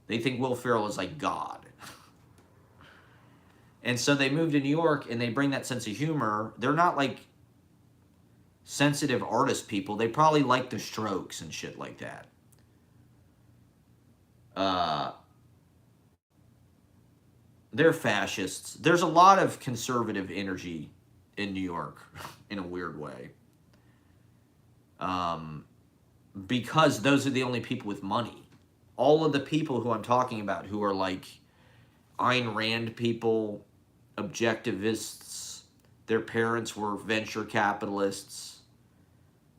They think Will Ferrell is like God. And so they move to New York and they bring that sense of humor. They're not like sensitive artist people. They probably like the Strokes and shit like that. They're fascists. There's a lot of conservative energy in New York in a weird way. Because those are the only people with money. All of the people who I'm talking about who are like Ayn Rand people, objectivists, Their parents were venture capitalists.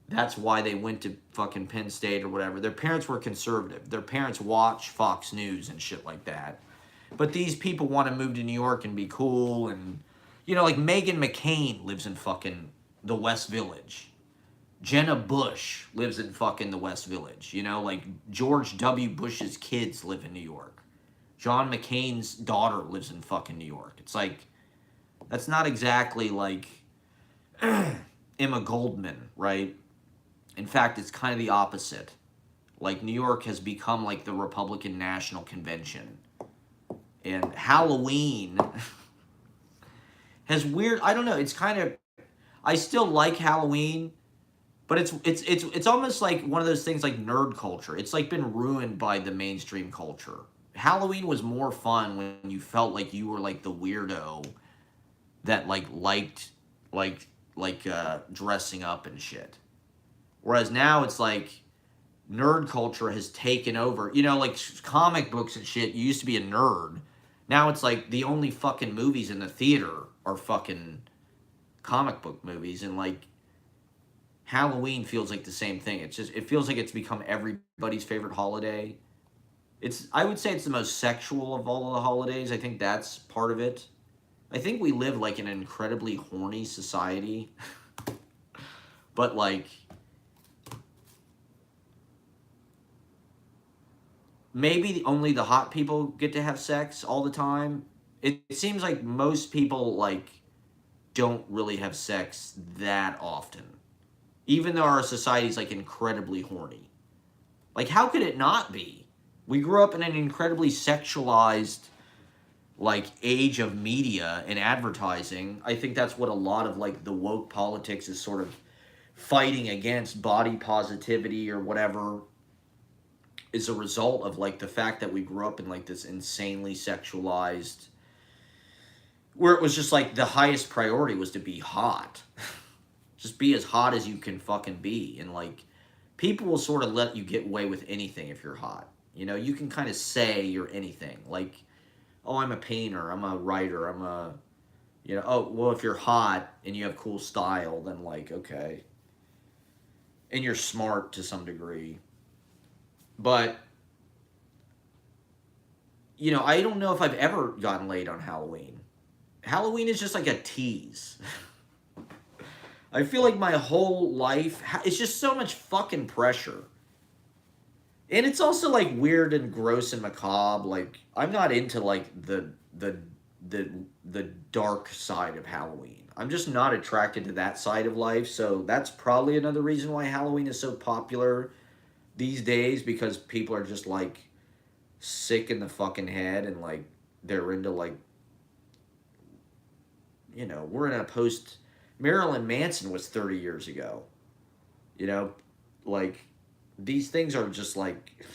That's why they went to fucking Penn State or whatever. Their parents were conservative. Their parents watch Fox News and shit like that. But these people want to move to New York and be cool. And, you know, like Meghan McCain lives in fucking the West Village. Jenna Bush lives in fucking the West Village. You know, like George W. Bush's kids live in New York. John McCain's daughter lives in fucking New York. It's like, that's not exactly like Emma Goldman, right? In fact, it's kind of the opposite. Like, New York has become like the Republican National Convention. And Halloween has weird, I don't know, it's kind of, I still like Halloween, but it's almost like one of those things like nerd culture. It's like been ruined by the mainstream culture. Halloween was more fun when you felt like you were like the weirdo that liked dressing up and shit. Whereas now it's like nerd culture has taken over. You know, like comic books and shit, you used to be a nerd. Now it's like the only fucking movies in the theater are fucking comic book movies, and like Halloween feels like the same thing. It's just, it feels like it's become everybody's favorite holiday. I would say it's the most sexual of all of the holidays. I think that's part of it. I think we live like in an incredibly horny society. But like, maybe only the hot people get to have sex all the time. It seems like most people like don't really have sex that often. Even though our society's like incredibly horny. Like, how could it not be? We grew up in an incredibly sexualized like age of media and advertising. I think that's what a lot of like the woke politics is sort of fighting against. Body positivity or whatever is a result of like the fact that we grew up in like this insanely sexualized, where it was just like the highest priority was to be hot. Just be as hot as you can fucking be. And like, people will sort of let you get away with anything if you're hot. You know, you can kind of say you're anything. Like, oh, I'm a painter, I'm a writer, I'm a, you know, oh, well, if you're hot and you have cool style, then like, okay. And you're smart to some degree. But, you know, I don't know if I've ever gotten laid on Halloween. Halloween is just like a tease. I feel like my whole life, it's just so much fucking pressure. And it's also like weird and gross and macabre. Like, I'm not into like the dark side of Halloween. I'm just not attracted to that side of life. So that's probably another reason why Halloween is so popular these days, because people are just like sick in the fucking head and like they're into like, you know, we're in a post, Marilyn Manson was 30 years ago. You know, like, these things are just like,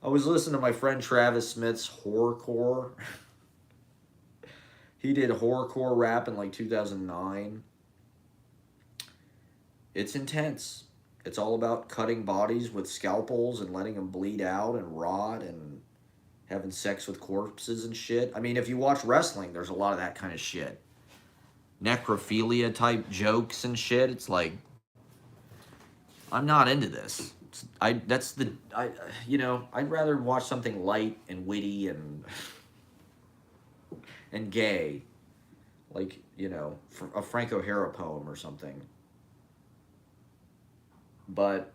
I was listening to my friend Travis Smith's horrorcore. He did horrorcore rap in like 2009. It's intense. It's all about cutting bodies with scalpels and letting them bleed out and rot and having sex with corpses and shit. I mean, if you watch wrestling, there's a lot of that kind of shit. Necrophilia type jokes and shit. It's like, I'm not into this. You know, I'd rather watch something light and witty and gay, like, you know, a Frank O'Hara poem or something. But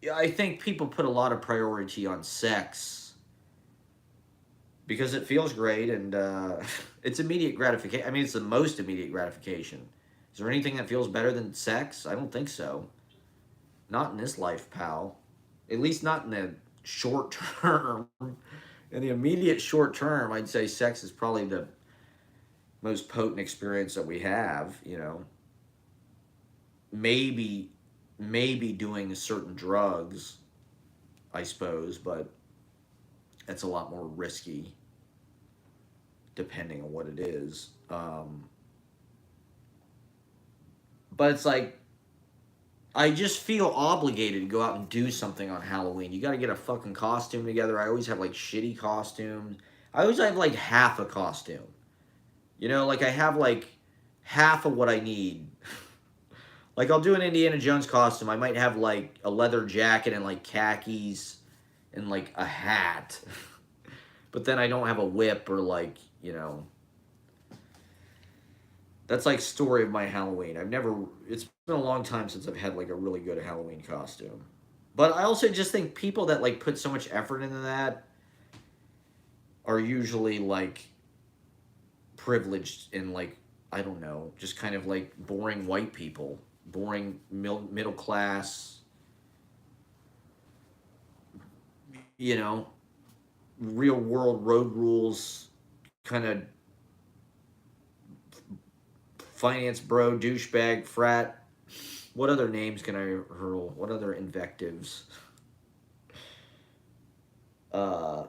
yeah, I think people put a lot of priority on sex because it feels great and it's immediate gratification. I mean, it's the most immediate gratification. Is there anything that feels better than sex? I don't think so. Not in this life, pal. At least not in the short term. In the immediate short term, I'd say sex is probably the most potent experience that we have, you know. Maybe doing certain drugs, I suppose, but that's a lot more risky depending on what it is. But it's like, I just feel obligated to go out and do something on Halloween. You got to get a fucking costume together. I always have like shitty costumes. I always have like half a costume. You know, like I have like half of what I need. Like I'll do an Indiana Jones costume. I might have like a leather jacket and like khakis and like a hat. But then I don't have a whip or like, that's like story of my Halloween. It's been a long time since I've had like a really good Halloween costume. But I also just think people that like put so much effort into that are usually like privileged and like, I don't know, just kind of like boring white people, boring middle class, you know, real world road rules kind of finance bro, douchebag, frat. What other names can I hurl? What other invectives? Uh,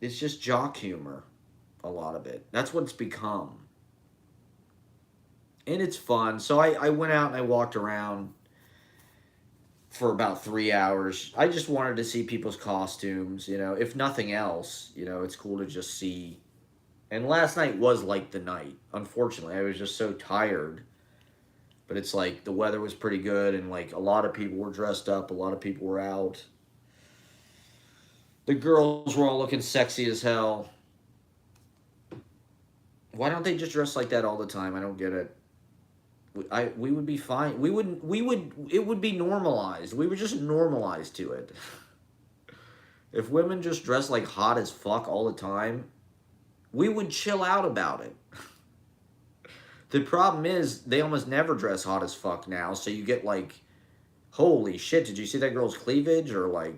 it's just jock humor, a lot of it. That's what it's become. And it's fun. So I went out and I walked around for about 3 hours. I just wanted to see people's costumes, if nothing else, it's cool to just see. And last night was like the night. Unfortunately, I was just so tired. But it's like the weather was pretty good, and like a lot of people were dressed up, a lot of people were out. The girls were all looking sexy as hell. Why don't they just dress like that all the time? I don't get it. We would be fine. We would it would be normalized. We were just normalized to it. If women just dress like hot as fuck all the time, we would chill out about it. The problem is they almost never dress hot as fuck now, so you get like, holy shit, did you see that girl's cleavage? Or like,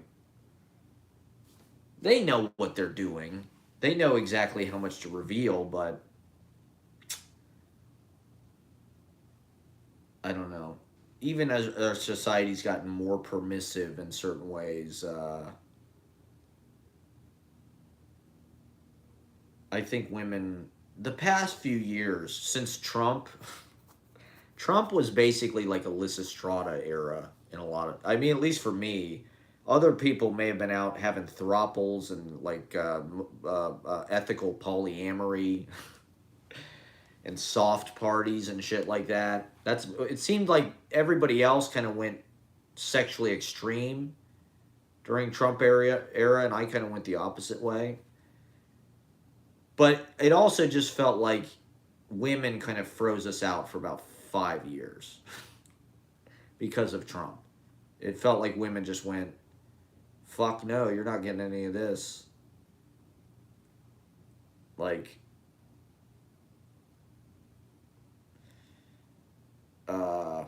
they know what they're doing. They know exactly how much to reveal, but I don't know. Even as our society's gotten more permissive in certain ways, I think women, the past few years since Trump was basically like a Lysistrata era in a lot of. I mean, at least for me, other people may have been out having throuples and like ethical polyamory and soft parties and shit like that. It seemed like everybody else kind of went sexually extreme during Trump era, and I kind of went the opposite way. But it also just felt like women kind of froze us out for about 5 years because of Trump. It felt like women just went, "Fuck no, you're not getting any of this." Like, uh,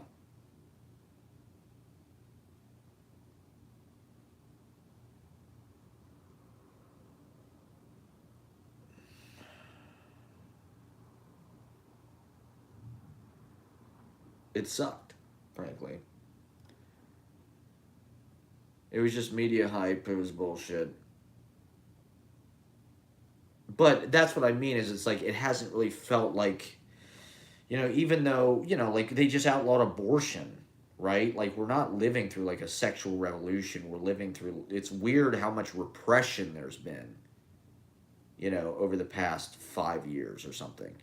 it sucked, frankly. It was just media hype. It was bullshit. But that's what I mean is it's like it hasn't really felt like, even though, like they just outlawed abortion, right? Like we're not living through like a sexual revolution. We're living through, it's weird how much repression there's been, over the past 5 years or something.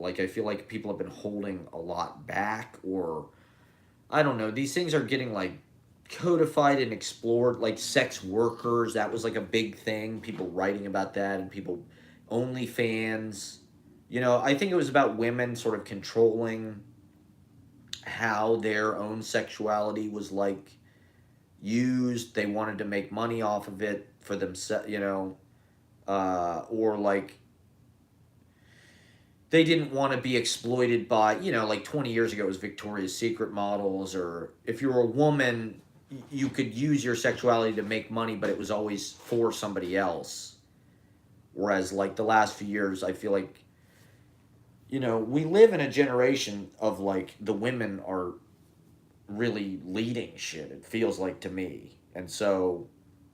Like I feel like people have been holding a lot back, or I don't know, these things are getting like codified and explored, like sex workers. That was like a big thing. People writing about that and people OnlyFans. I think it was about women sort of controlling how their own sexuality was like used. They wanted to make money off of it for themselves, or like they didn't want to be exploited by, like 20 years ago it was Victoria's Secret models, or if you were a woman, you could use your sexuality to make money, but it was always for somebody else. Whereas, like, the last few years, I feel like, we live in a generation of, like, the women are really leading shit, it feels like to me. And so,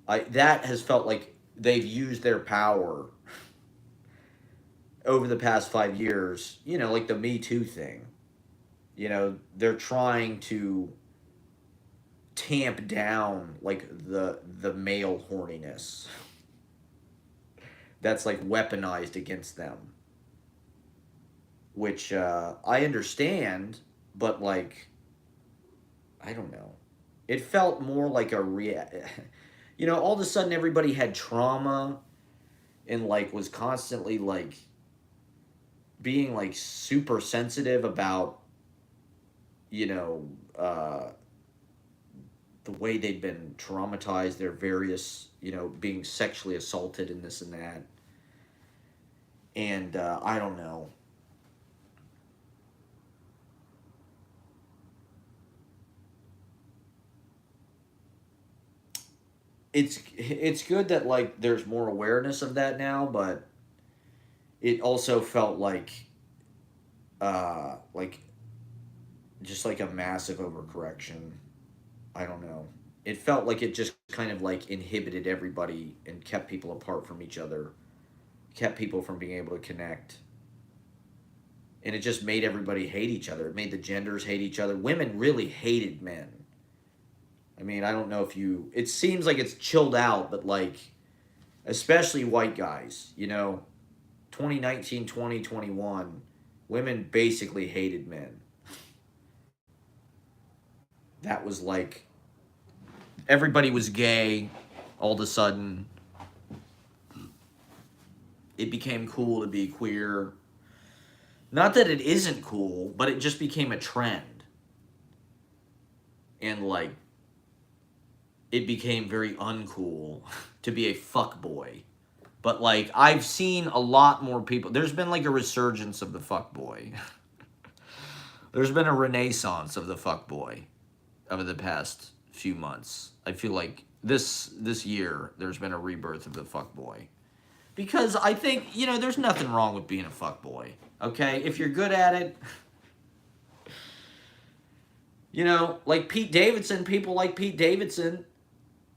that has felt like they've used their power over the past 5 years, like the Me Too thing. They're trying to tamp down like the male horniness that's like weaponized against them, which I understand, but like I don't know. It felt more like all of a sudden everybody had trauma and like was constantly like being like super sensitive about you know uh the way they'd been traumatized, their various, being sexually assaulted and this and that. And I don't know. It's good that like there's more awareness of that now, but it also felt like just like a massive overcorrection. I don't know. It felt like it just kind of like inhibited everybody and kept people apart from each other, kept people from being able to connect. And it just made everybody hate each other. It made the genders hate each other. Women really hated men. I mean, I don't know if it seems like it's chilled out, but like, especially white guys, 2019, 2021, women basically hated men. That was like, everybody was gay all of a sudden. It became cool to be queer. Not that it isn't cool, but it just became a trend. And like, it became very uncool to be a fuckboy. But like, I've seen a lot more people. There's been like a resurgence of the fuckboy. There's been a renaissance of the fuckboy over the past few months. I feel like this year there's been a rebirth of the fuckboy. Because I think, there's nothing wrong with being a fuckboy. Okay? If you're good at it. Like Pete Davidson, people like Pete Davidson.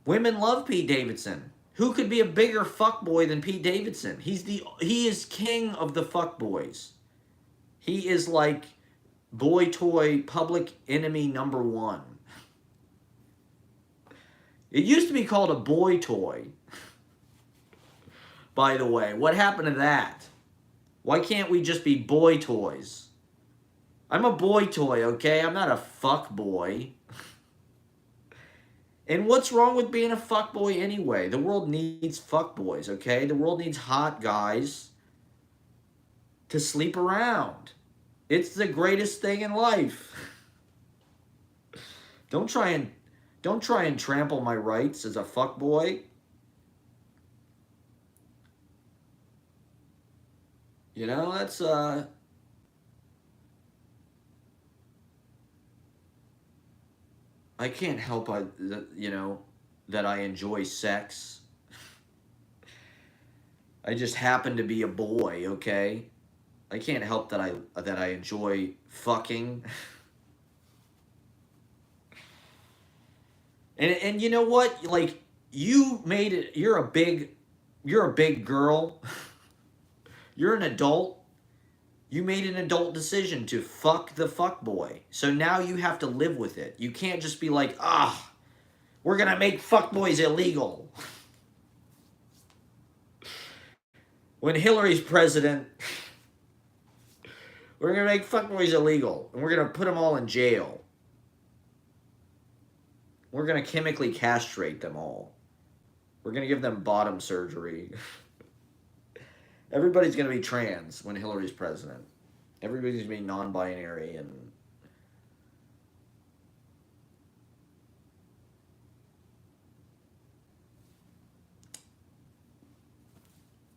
Women love Pete Davidson. Who could be a bigger fuckboy than Pete Davidson? He is king of the fuckboys. He is like boy toy public enemy number one. It used to be called a boy toy. By the way, what happened to that? Why can't we just be boy toys? I'm a boy toy, okay? I'm not a fuck boy. And what's wrong with being a fuckboy anyway? The world needs fuckboys, okay? The world needs hot guys to sleep around. It's the greatest thing in life. Don't try and trample my rights as a fuckboy. That's I can't help that I enjoy sex. I just happen to be a boy, okay? I can't help that I enjoy fucking. And you know what? Like, you made it. You're a big girl. You're an adult. You made an adult decision to fuck the fuckboy. So now you have to live with it. You can't just be like, we're going to make fuckboys illegal. When Hillary's president, we're going to make fuckboys illegal. And we're going to put them all in jail. We're going to chemically castrate them all. We're going to give them bottom surgery. Everybody's going to be trans when Hillary's president. Everybody's going to be non-binary and...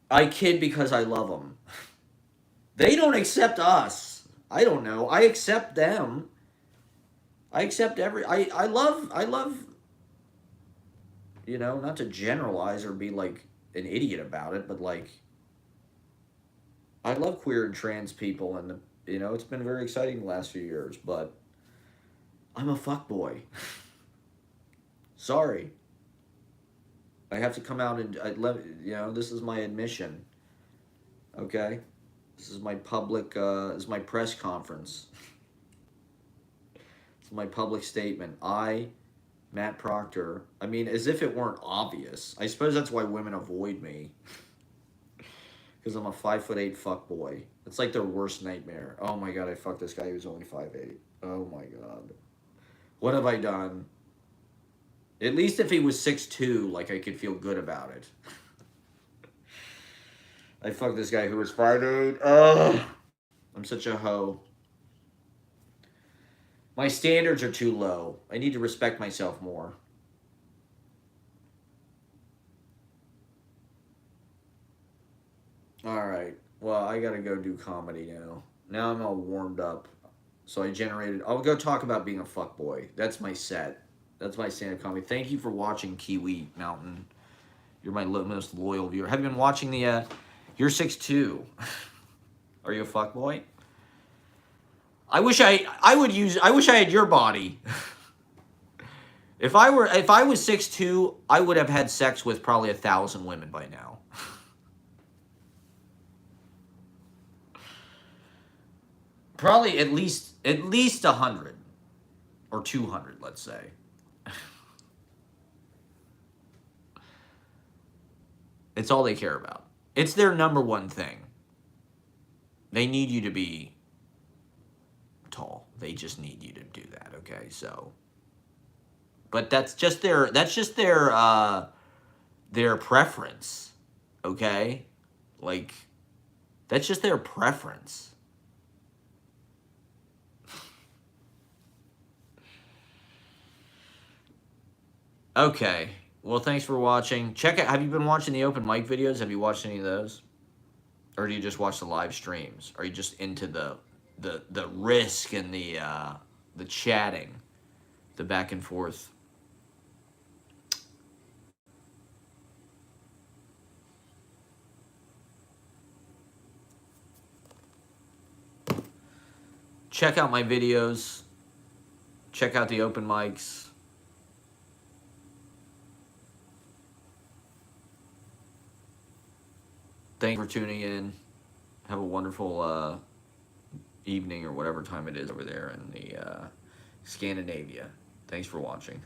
I kid because I love them. They don't accept us. I don't know. I accept them. I accept I love, not to generalize or be like an idiot about it, but like, I love queer and trans people, and it's been very exciting the last few years, but I'm a fuckboy. Sorry. I have to come out and this is my admission. Okay? This is my public this is my press conference. It's my public statement. I Matt Proctor. I mean, as if it weren't obvious. I suppose that's why women avoid me. Because I'm a 5'8" fuck boy. It's like their worst nightmare. Oh my god, I fucked this guy who was only 5'8". Oh my god. What have I done? At least if he was 6'2", like, I could feel good about it. I fucked this guy who was 5'8". Ugh. I'm such a hoe. My standards are too low. I need to respect myself more. Alright. Well, I gotta go do comedy now. Now I'm all warmed up. So I generated... I'll go talk about being a fuckboy. That's my set. That's my stand-up comedy. Thank you for watching, Kiwi Mountain. You're my most loyal viewer. Have you been watching the... You're 6'2". Are you a fuckboy? I wish I had your body. If I was 6'2", I would have had sex with probably 1,000 women by now. Probably at least 100 or 200, let's say. It's all they care about. It's their number one thing. They need you to be tall. They just need you to do that, okay? So, but that's just their preference, okay? Like, that's just their preference. Okay. Well, thanks for watching. Check out, have you been watching the open mic videos? Have you watched any of those? Or do you just watch the live streams? Are you just into the risk and the chatting, the back and forth? Check out my videos. Check out the open mics. Thanks for tuning in. Have a wonderful evening or whatever time it is over there in the Scandinavia. Thanks for watching.